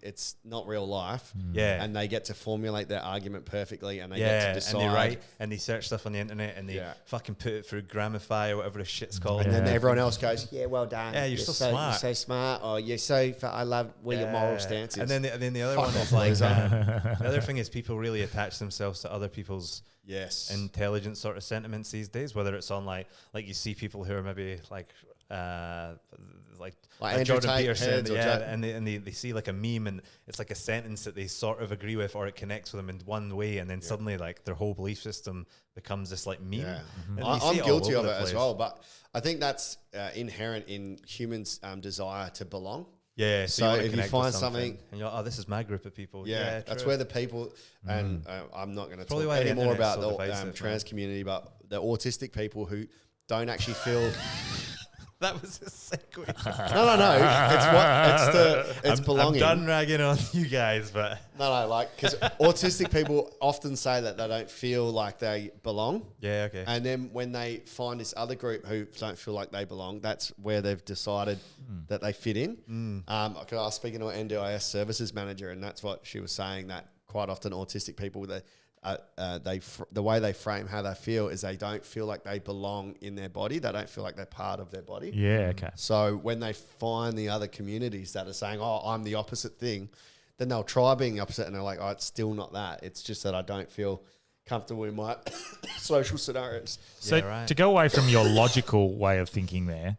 it's not real life. And they get to formulate their argument perfectly, and they get to decide. And they write and they search stuff on the internet and they fucking put it through Gramify or whatever the shit's called. And then everyone else goes, yeah, well done. Yeah, you're so smart. You're so smart. Or you're so. I love where your moral stance is. And then the other one is like the other thing is people really attach themselves to other people's intelligent sort of sentiments these days, whether it's on like you see people who are maybe like Jordan Peterson, and they see like a meme and it's like a sentence that they sort of agree with, or it connects with them in one way, and then suddenly like their whole belief system becomes this like meme. I'm guilty of it as well, but I think that's inherent in humans' desire to belong. Yeah, so if you find something and you're like, oh, this is my group of people. Yeah, that's where the people, and I'm not going to talk anymore about the trans community, but the autistic people who don't actually feel. That was a segue. No. It's belonging. I'm done ragging on you guys, but because autistic people often say that they don't feel like they belong. Yeah, okay. And then when they find this other group who don't feel like they belong, that's where they've decided that they fit in. I was speaking to an NDIS services manager, and that's what she was saying, that quite often autistic people, the way they frame how they feel is they don't feel like they belong in their body. They don't feel like they're part of their body. Yeah, okay. So when they find the other communities that are saying, oh, I'm the opposite thing, then they'll try being opposite and they're like, oh, it's still not that. It's just that I don't feel comfortable in my social scenarios. So to go away from your logical way of thinking there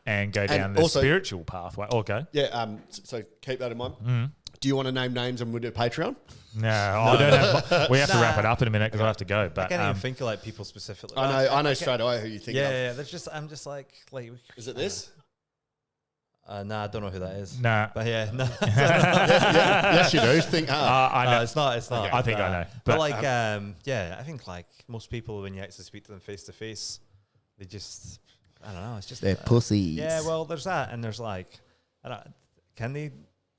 and go down the spiritual pathway. Okay. Yeah, so keep that in mind. Do you want to name names and we'll do Patreon? No, I don't have. We have to wrap it up in a minute because I have to go. But I can't even think of like people specifically. I know straight away who you think of. Yeah. I'm just like. Is it this? Nah, I don't know who that is. Nah, but no. Yes, you do. Think hard. I know it's not. Okay. I think I know. But like, I think like most people, when you actually speak to them face to face, they just, I don't know. It's just they're pussies. Yeah, well, there's that, and there's like, can they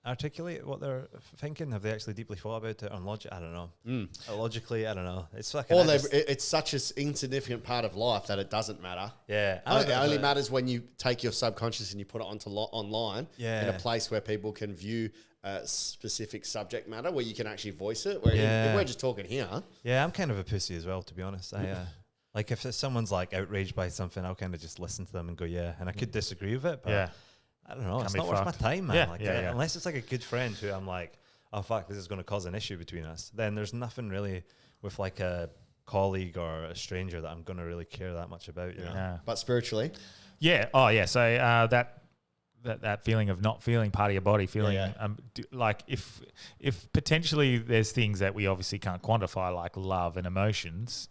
articulate what they're thinking? Have they actually deeply thought about it on logic? I don't know. Logically, I don't know. It's fucking. Or it's such an insignificant part of life that it doesn't matter. Yeah, It only matters when you take your subconscious and you put it onto online in Yeah. a place where people can view a specific subject matter where you can actually voice it. Where Yeah. if we're just talking here. Yeah, I'm kind of a pussy as well, to be honest. I like if someone's like outraged by something, I'll kind of just listen to them and go, yeah. And I could disagree with it, but Yeah. I don't know. Can It's be not worth my fucked. time, man. Yeah, Unless it's like a good friend who I'm like, oh fuck, this is going to cause an issue between us. Then there's nothing really with like a colleague or a stranger that I'm going to really care that much about. You know? Yeah. But spiritually, Yeah. Oh, yeah. So that feeling of not feeling part of your body, feeling like if potentially there's things that we obviously can't quantify, like love and emotions,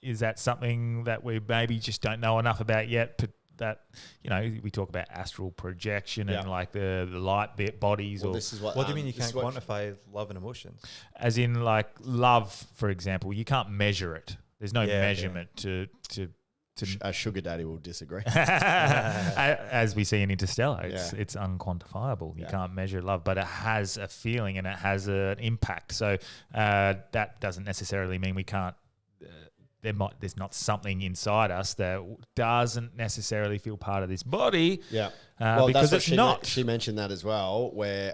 is that something that we maybe just don't know enough about yet? That, you know, we talk about astral projection and like the light bit bodies. well, or this is what. What do you mean you this can't is what- quantify love and emotions? as in like love, for example, you can't measure it. There's no Yeah, measurement to A sugar daddy will disagree. as we see in Interstellar, it's unquantifiable. You Yeah. can't measure love, but it has a feeling and it has an impact. So that doesn't necessarily mean we can't. There's not something inside us that doesn't necessarily feel part of this body. Yeah. Because what it's she not. She mentioned that as well, where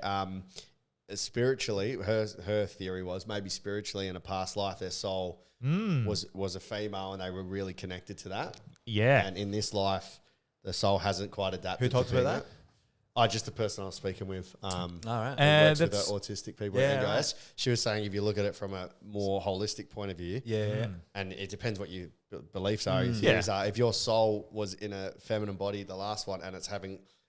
spiritually, her theory was maybe spiritually in a past life, their soul was a female and they were really connected to that. Yeah. And in this life, the soul hasn't quite adapted. Who talks to being about that? Just the person I was speaking with. All right. Who works with that's- autistic people Yeah, at NGS. right. She was saying if you look at it from a more holistic point of view, Yeah. and it depends what your beliefs are, your Yeah. theories are. If your soul was in a feminine body, the last one, and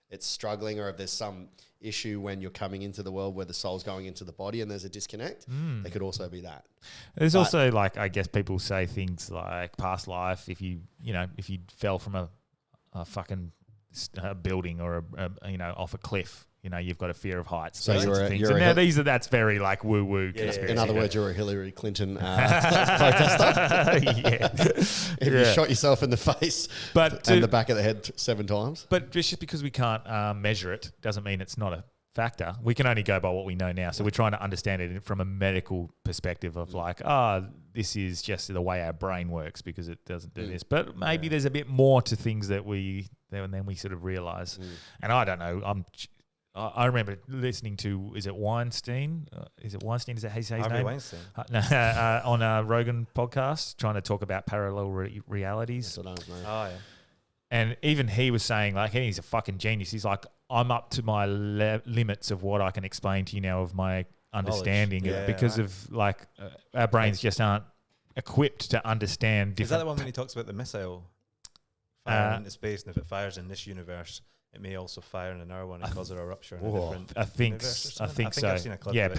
it's struggling, or if there's some issue when you're coming into the world where the soul's going into the body and there's a disconnect, there could also be that. There's also like, I guess people say things like past life. If you fell from a fucking building or off a cliff, you've got a fear of heights. So those sorts of things. you're And that's very like woo woo conspiracy. In other words, you're a Hillary Clinton protester. If you shot yourself in the face and the back of the head 7 times. But just because we can't measure it doesn't mean it's not a factor. We can only go by what we know now. So we're trying to understand it from a medical perspective of like, this is just the way our brain works because it doesn't do this. But maybe there's a bit more to things that then we sort of realize. And I don't know. I remember listening to, is it Weinstein? Is how you say his name? Weinstein. On a Rogan podcast, trying to talk about parallel realities. I don't know. Oh, yeah. And even he was saying, like, he's a fucking genius. He's like, I'm up to my limits of what I can explain to you now of my understanding Yeah, because right. of, like, our brains just aren't equipped to understand different. Is that the one when he talks about the missile firing into space, and if it fires in this universe, it may also fire in another one and cause a rupture in a different I think universe or so. something? I've seen a clip Yeah, of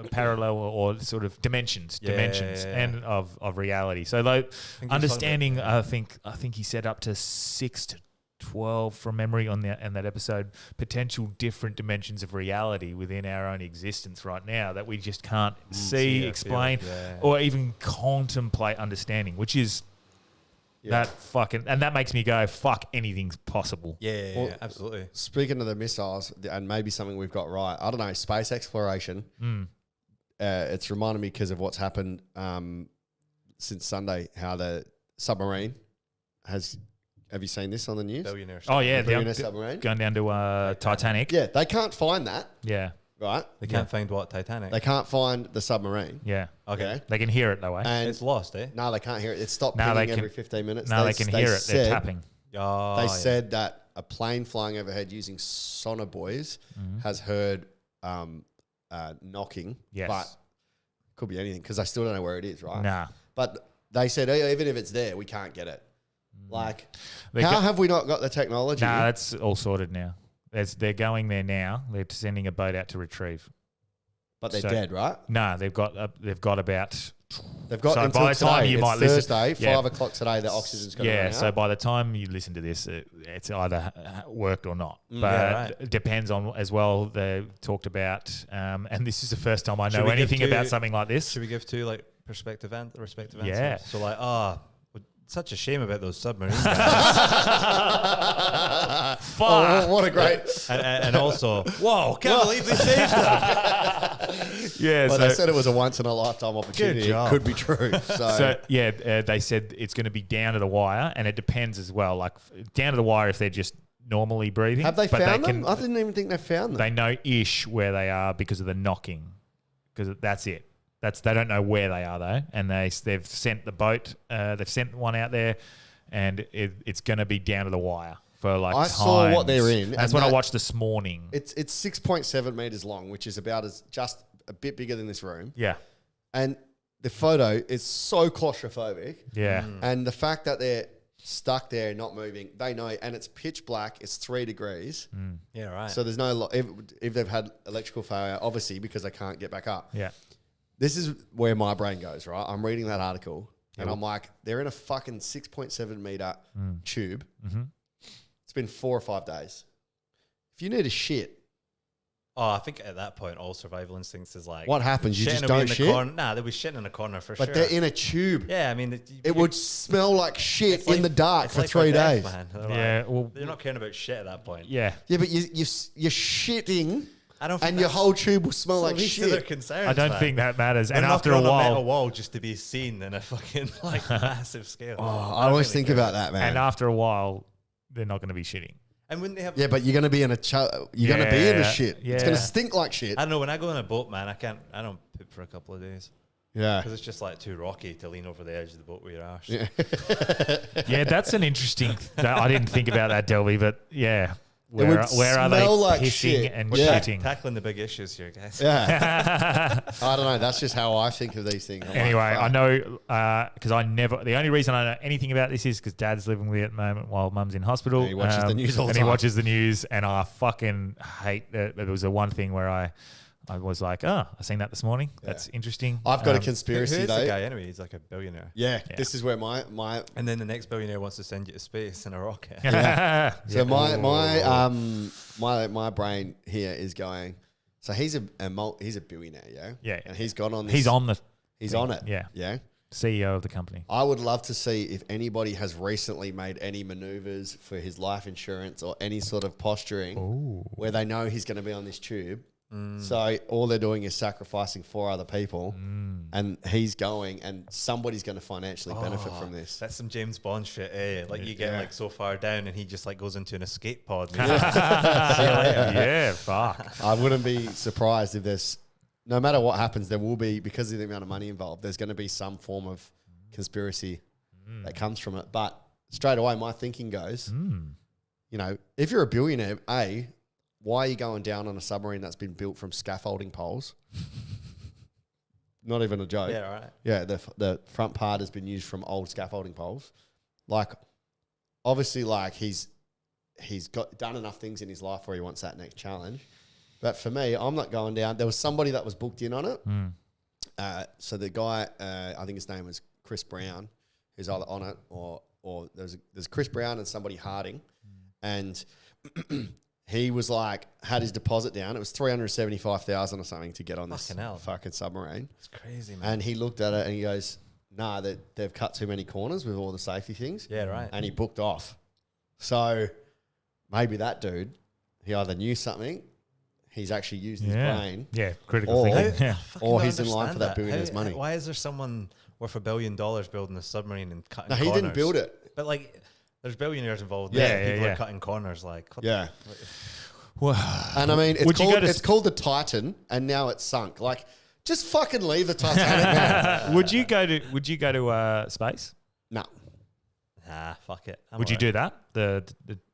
it, parallel or sort of dimensions, and of reality. So like understanding, I think he said up to 6 to 12 from memory on that episode, potential different dimensions of reality within our own existence right now that we just can't see, explain, or even contemplate understanding, which is that makes me go, fuck, anything's possible. Yeah, absolutely. Speaking of the missiles, and maybe something we've got right, I don't know, space exploration. It's reminded me because of what's happened since Sunday, how the submarine has. Have you seen this on the news? Billionaire. Oh yeah, Billionaire submarine going down to Titanic. Yeah, they can't find that. Yeah, right. They can't find what? Titanic? They can't find the submarine. Yeah. Okay. They can hear it though, eh? And it's lost, eh? No, they can't hear it. It's stopped No, pinging every 15 minutes. No, they can hear it. They're tapping. They said that a plane flying overhead using sonar buoys has heard knocking. Yes. But could be anything because I still don't know where it is, right? Nah. But they said even if it's there, we can't get it. Like, how have we not got the technology? Nah, that's all sorted now. They're going there now. They're sending a boat out to retrieve. But they're dead, right? No, they've got about. They've got so until by the time today. you It's might Thursday, listen, 5 o'clock today. The oxygen's going to run out. So by the time you listen to this, it's either worked or not. But it depends on as well. They talked about, and this is the first time I know anything about something like this. Should we give two like respective answers? Yeah. So like, such a shame about those submarine guys. Oh, what a great. and also, whoa, can't believe they saved them. Yeah, Well, they said it was a once in a lifetime opportunity. It job. could be true. they said it's going to be down to the wire, and it depends as well. Like down to the wire if they're just normally breathing. Have they but found them? I didn't even think they found them. They know ish where they are because of the knocking, because that's it. They don't know where they are though, and they've sent the boat. They've sent one out there, and it's going to be down to the wire for like. I saw what they're in. That's what I watched this morning. It's 6.7 meters long, which is about just a bit bigger than this room. Yeah, and the photo is so claustrophobic. Yeah, and the fact that they're stuck there, not moving, they know, and it's pitch black. It's 3 degrees. Yeah, right. So there's no if they've had electrical failure, obviously because they can't get back up. Yeah. This is where my brain goes, right? I'm reading that article and I'm like, they're in a fucking 6.7 meter tube. Mm-hmm. It's been 4 or 5 days. If you need a shit. Oh, I think at that point, all survival instincts is like... What happens? You just shitting don't shit? Nah, they'll be shitting in a corner for sure. But they're in a tube. Yeah, I mean... It would smell like shit in the dark for like 3 days. Man. Yeah, well... They're not caring about shit at that point. Yeah. Yeah, but you're shitting... I don't think and your whole tube will smell like shit. shit. Concerns, I don't man. think that matters. They're and not after a on while, metal wall just to be seen in a fucking like massive scale. Oh, I always think about that, man. and after a while, they're not going to be shitting. And when they have, Yeah, but you're gonna be in a you're gonna be in a shit. It's gonna Yeah. stink like shit. I don't know. When I go on a boat, man, I don't poop for a couple of days Yeah. because it's just like too rocky to lean over the edge of the boat with your arse. Yeah. Yeah, that's an interesting. I didn't think about that, Delby, but yeah, would where are they smell like pissing shit. and Yeah. shitting? Tackling the big issues here, guys. Yeah. I don't know. That's just how I think of these things. I'm Anyway, like, I know because the only reason I know anything about this is because Dad's living with me at the moment while Mum's in hospital. Yeah, he watches the news all the and time. he watches the news, and I fucking hate that. There was the one thing where I was like, I seen that this morning. That's interesting. I've got a Who conspiracy is though. the guy anyway? He's like a billionaire. Yeah, this is where my And then the next billionaire wants to send you to space in a rocket. so my brain here is going. So he's a billionaire, yeah. Yeah. And he's gone on. This, He's on the. He's thing. on it. Yeah. Yeah. CEO of the company. I would love to see if anybody has recently made any maneuvers for his life insurance or any sort of posturing where they know he's going to be on this tube. So all they're doing is sacrificing 4 other people, and he's going, and somebody's going to financially benefit from this. That's some James Bond shit, eh? Like you get like so far down, and he just like goes into an escape pod. Yeah, fuck. I wouldn't be surprised if there's, no matter what happens, there will be, because of the amount of money involved, there's going to be some form of conspiracy that comes from it. But straight away, my thinking goes, you know, if you're a billionaire, why are you going down on a submarine that's been built from scaffolding poles? Not even a joke. Yeah, right. Yeah, the front part has been used from old scaffolding poles. Like, obviously, like he's got done enough things in his life where he wants that next challenge. But for me, I'm not going down. There was somebody that was booked in on it. So the guy, I think his name was Chris Brown, who's either on it or there's Chris Brown and somebody Harding, and he was like, had his deposit down. It was $375,000 or something to get on this fucking submarine. It's crazy, man. And he looked at it and he goes, nah, they've cut too many corners with all the safety things. Yeah, right. And he booked off. So maybe that dude, he either knew something, he's actually used his brain. Yeah, critical Or- thinking. Yeah. Or he's in line for that billionaire's money. Why is there someone worth $1 billion building a submarine and cutting No, corners? he didn't build it. But like, there's billionaires involved. Yeah, there. People yeah. are cutting corners. Like, what Yeah. Well, And I mean, Would you go to it's called the Titan, and now it's sunk. Like, just fucking leave the Titanic, man. Would you go to space? No. fuck it. Would you do that? The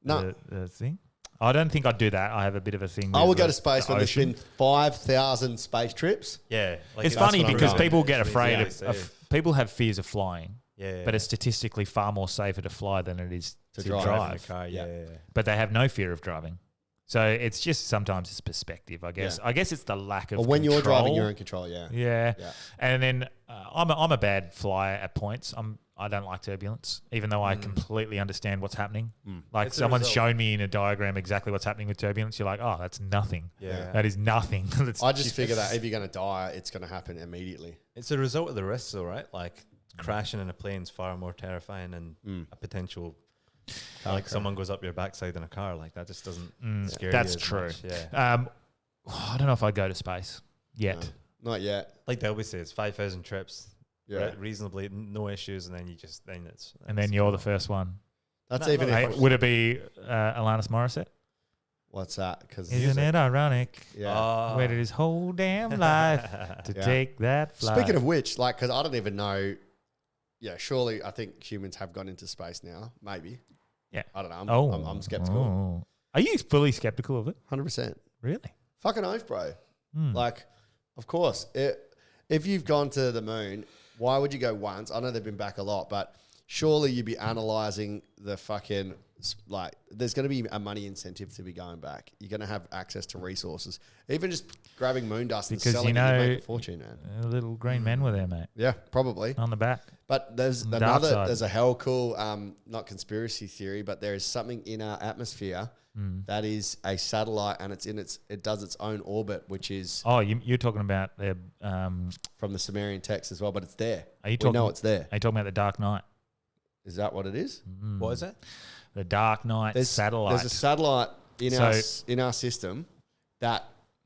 No. the thing? I don't think I'd do that. I have a bit of a thing. I with would go the- to space the when there's ocean. been 5,000 space trips. Yeah. Like It's that's funny what I'm because doing. people get It's afraid easy to of save. people have fears of flying, Yeah. but it's statistically far more safer to fly than it is to drive. drive. in a car. Yeah. But they have no fear of driving. So it's just sometimes it's perspective, I guess. Yeah. I guess it's the lack of Or when you're control. driving, you're in control, yeah. Yeah. Yeah. And then I'm a bad flyer at points. I don't like turbulence, even though I completely understand what's happening. Like It's a someone's result. shown me in a diagram exactly what's happening with turbulence. You're like, oh, that's nothing. Yeah. That is nothing. That's I just figure that if you're going to die, it's going to happen immediately. It's a result of the risks, though, right? Like crashing in a plane is far more terrifying than a potential. Someone goes up your backside in a car, like that just doesn't scare you. That's as true. much, yeah. I don't know if I'd go to space yet. No, not yet. Like Delby says, 5,000 trips, Yeah. reasonably, no issues, and then And then you're the first one. That's No, even no, if Hey, would it be Alanis Morissette? what's that? Because Isn't it ironic? yeah. Waited his whole damn life to Yeah. take that flight. Speaking of which, like, because I don't even know. Yeah, surely I think humans have gone into space now. Maybe. Yeah. I don't know. I'm skeptical. Oh. Are you fully skeptical of it? 100%. Really? Fucking oath, bro. Hmm. Like, of course, if you've gone to the moon, why would you go once? I know they've been back a lot, but surely you'd be analyzing the fucking, like, there's going to be a money incentive to be going back. You're going to have access to resources. Even just grabbing moon dust Because and selling you it, you know, make a fortune, man. Little green men were there, mate. Yeah, probably. On the back. But there's On the dark side. there's a hell cool, not conspiracy theory, but there is something in our atmosphere that is a satellite, and it does its own orbit, which is Oh, you're talking about the. from the Sumerian text as well, but it's there. Are you We talking? know it's there. Are you talking about the Dark Knight? Is that what it is? What is it? The Dark Knight satellite. There's a satellite in our system that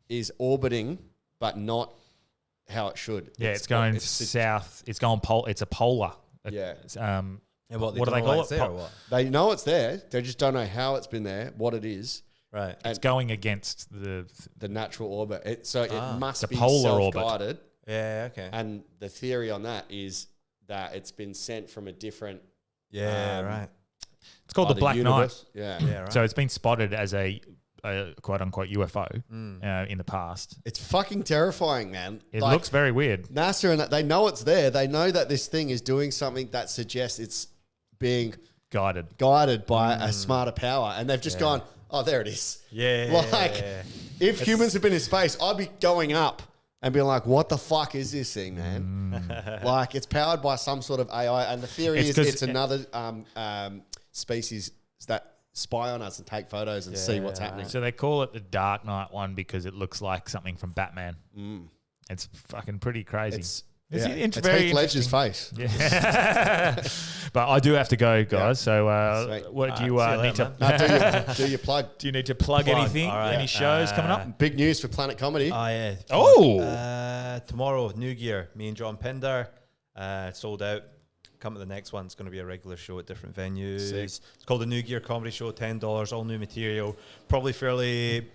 is orbiting, but not how it should. Yeah, it's going south. It's going It's a polar. Yeah. And what do they call it? There, or what? They know it's there. They just don't know how it's been there, what it is. Right. It's going against the natural orbit. It must be polar orbit. self-guided. Yeah, okay. And the theory on that is that it's been sent from a different... right. It's called the Black universe. Knight. Yeah. Yeah, right. So it's been spotted as a quote unquote UFO in the past. It's fucking terrifying, man. It looks very weird. NASA and that, they know it's there. They know that this thing is doing something that suggests it's being Guided. by a smarter power. And they've just gone, oh, there it is. Yeah. Like, if humans have been in space, I'd be going up and being like, what the fuck is this thing, man? Like, it's powered by some sort of AI. And the theory is it's another species that spy on us and take photos and see what's happening. So they call it the Dark Knight one because it looks like something from Batman. It's fucking pretty crazy. It's It's it's very Heath Ledger's face. Yeah. But I do have to go, guys. Yeah. So Sweet. what do you see you need later, to Do your plug. do you need to plug Plug. anything? All right. Any shows coming up? Big news for Planet Comedy. Oh, yeah. Oh. Tomorrow, New Gear, me and John Pinder, sold out. Come to the next one. It's going to be a regular show at different venues. Sick. It's called the New Gear Comedy Show, $10, all new material. Probably fairly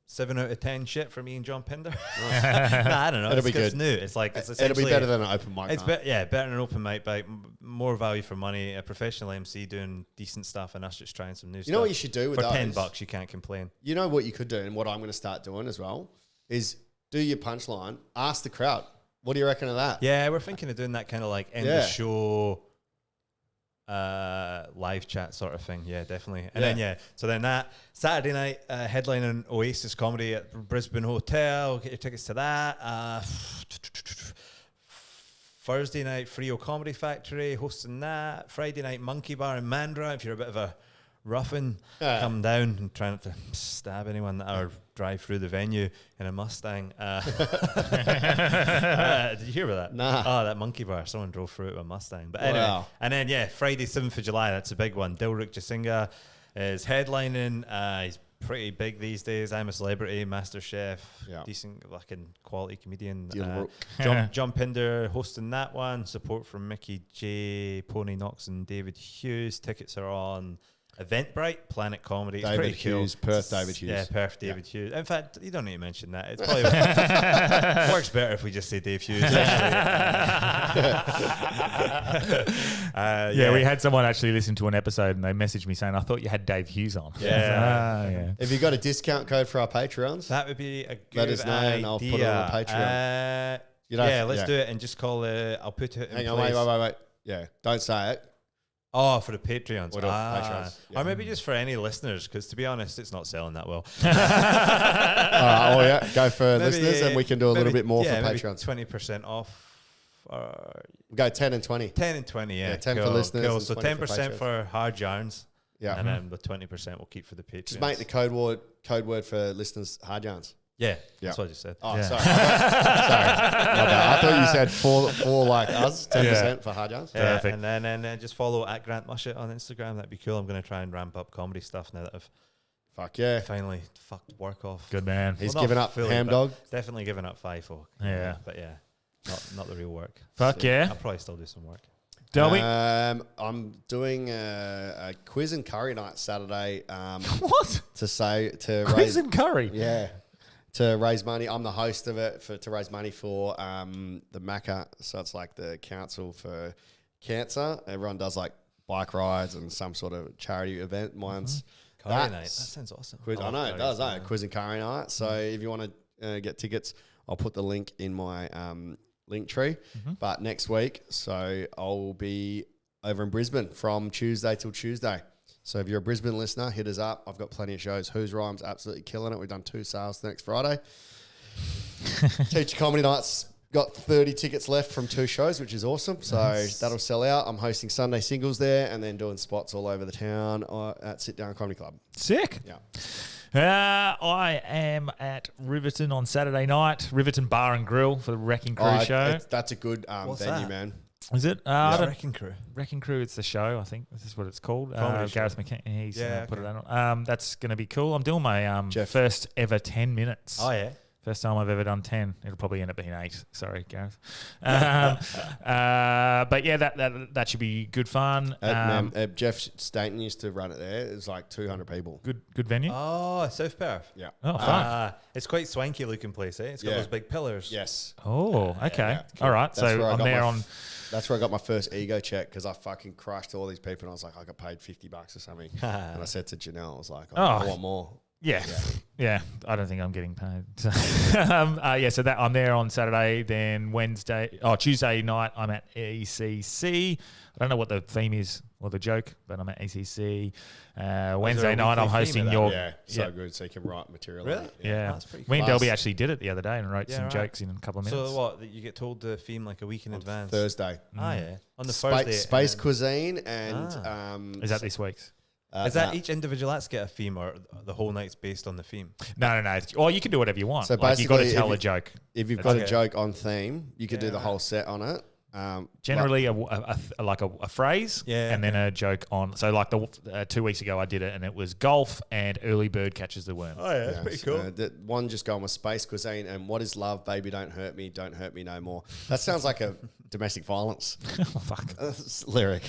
7 out of 10 shit for me and John Pinder. I don't know. It'll be It's good. new. It's like it's It'll be essentially better than an open mic. It's night. better than an open mic, but more value for money. A professional MC doing decent stuff, and us just trying some new stuff. You know what you should do with for those? $10, you can't complain. You know what you could do, and what I'm going to start doing as well, is do your punchline, ask the crowd, what do you reckon of that? Yeah, we're thinking of doing that kind of like end the show live chat sort of thing. Yeah, definitely. And then so then that Saturday night headlining Oasis Comedy at Brisbane Hotel. Get your tickets to that. Thursday night Frio Comedy Factory hosting that. Friday night Monkey Bar in Mandurah. If you're a bit of a ruffin, come down and try not to stab anyone or drive through the venue in a Mustang. Did you hear about that? Nah. Oh, that Monkey Bar. Someone drove through it with a Mustang. But anyway, and then Friday 7th of July. That's a big one. Dilrik Jasinga is headlining. He's pretty big these days. I'm a Celebrity, Master Chef, decent fucking quality comedian. John Pinder hosting that one. Support from Mickey J, Pony Knox, and David Hughes. Tickets are on Eventbrite, Planet Comedy. It's David pretty Hughes, cool. Perth David Hughes. Yeah, Perth David Hughes. In fact, you don't need to mention that. It's probably works better if we just say Dave Hughes. We had someone actually listen to an episode and they messaged me saying, I thought you had Dave Hughes on. Yeah. Have you got a discount code for our Patreons? That would be a good Let us know idea. and I'll put it on the Patreon. Let's do it and just call it. I'll put it in Hang on, place. wait. Yeah, don't say it. Oh, for the Patreons. Or the Patreons, yeah. Or maybe just for any listeners, because to be honest, it's not selling that well. Go for listeners and we can do a little bit more for Patreons. 20% off. We'll go 10 and 20. 10 and 20, yeah. 10 for listeners. Cool. And So 20 10% for hard yarns. Yeah. And then the 20% we'll keep for the Patreons. Just make the code word for listeners hard yarns. Yeah, that's what I just said. Oh, Yeah. sorry. Sorry. My bad. I thought you said for like us, 10% for hard yarns. Yeah, Perfect. and then just follow at Grant Mushet on Instagram. That'd be cool. I'm going to try and ramp up comedy stuff now that I've Fuck yeah. finally fucked work off. Good man. He's Well, not given up fully, ham but dog. Definitely given up FIFO. Yeah. But yeah, not the real work. Fuck yeah. I'll probably still do some work. Delby. I'm doing a quiz and curry night Saturday. What? To Quiz raise, and curry. yeah, to raise money. I'm the host of it to raise money for the MACA. So it's like the Council for Cancer. Everyone does like bike rides and some sort of charity event. Mine's Curry night. That that's sounds awesome. quiz. I know it does. Quiz and curry night. So if you want to get tickets, I'll put the link in my link tree. But next week, so I'll be over in Brisbane from Tuesday till Tuesday. So if you're a Brisbane listener, hit us up. I've got plenty of shows. Who's Rhymes absolutely killing it. We've done 2 sales next Friday. Teacher Comedy Night's got 30 tickets left from 2 shows, which is awesome. So that'll sell out. I'm hosting Sunday singles there and then doing spots all over the town at Sit Down Comedy Club. Sick. Yeah. I am at Riverton on Saturday night. Riverton Bar and Grill for the Wrecking Crew show. That's a good venue, that? man. Is it? I don't- Wrecking Crew. Wrecking Crew, it's the show, I think. This is what it's called. Comedy show. Gareth McKenna, he's put it okay. on. That's going to be cool. I'm doing my Jeff. first ever 10 minutes. Oh, yeah. First time I've ever done 10. It'll probably end up being 8. Sorry, Gareth. But yeah, that should be good fun. Jeff Staten used to run it there. It's like 200 people. Good venue. Oh, South Perth. Yeah. Oh, fuck. It's quite swanky looking place, eh? It's got Yeah. those big pillars. Yes. Oh, okay. yeah. All right. That's So where I I'm got there my on. That's where I got my first ego check because I fucking crushed all these people and I was like, I got paid $50 or something. And I said to Janelle, I was like, I want more. Yeah. I don't think I'm getting paid. So, so that I'm there on Saturday. Then Tuesday night, I'm at ECC. I don't know what the theme is or the joke, but I'm at ECC. Wednesday night, I'm hosting your. So good. So you can write material. Really? On it. Yeah. That's pretty Me and cool. Delby actually did it the other day and wrote some right. jokes in a couple of minutes. So what? You get told the theme like a week in advance? Thursday. Yeah. On the Thursday. Space cuisine and Is that this week's? Is that each individual acts get a theme or the whole night's based on the theme? No. Or you can do whatever you want. So Like, you've got to basically, tell if a joke. If you've got a joke on theme, you could do the whole set on it. Generally, a phrase, and then a joke on. So, like 2 weeks ago, I did it, and it was golf and early bird catches the worm. Oh yeah, that's pretty cool. One just going with space cuisine and what is love, baby? Don't hurt me no more. That sounds like a domestic violence Oh, fuck. lyric.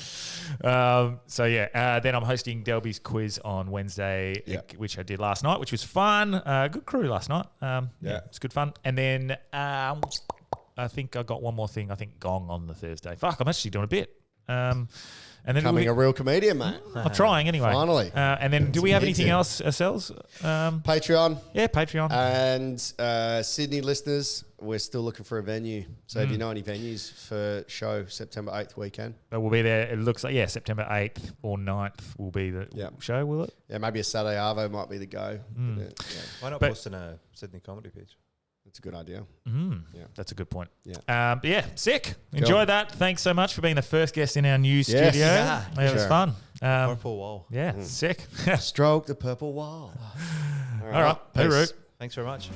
Then I'm hosting Delby's quiz on Wednesday, which I did last night, which was fun. Good crew last night. It's good fun. And then I think I got one more thing. I think Gong on the Thursday. Fuck, I'm actually doing a bit. And then Becoming a real comedian, mate. I'm trying anyway. Finally. And then do we have Needs anything it. else ourselves? Patreon. Yeah, Patreon. And Sydney listeners, we're still looking for a venue. So if you know any venues for show September 8th weekend. But we'll be there. It looks like, September 8th or 9th will be the show, will it? Yeah, maybe a Saturday Arvo might be the go. Why not post in a Sydney comedy page? That's a good idea. That's a good point. Yeah. Sick. Enjoy that. Thanks so much for being the first guest in our new studio. Yeah, it was fun. Purple wall. Yeah, sick. Stroke the purple wall. All right. Peace. Thanks very much.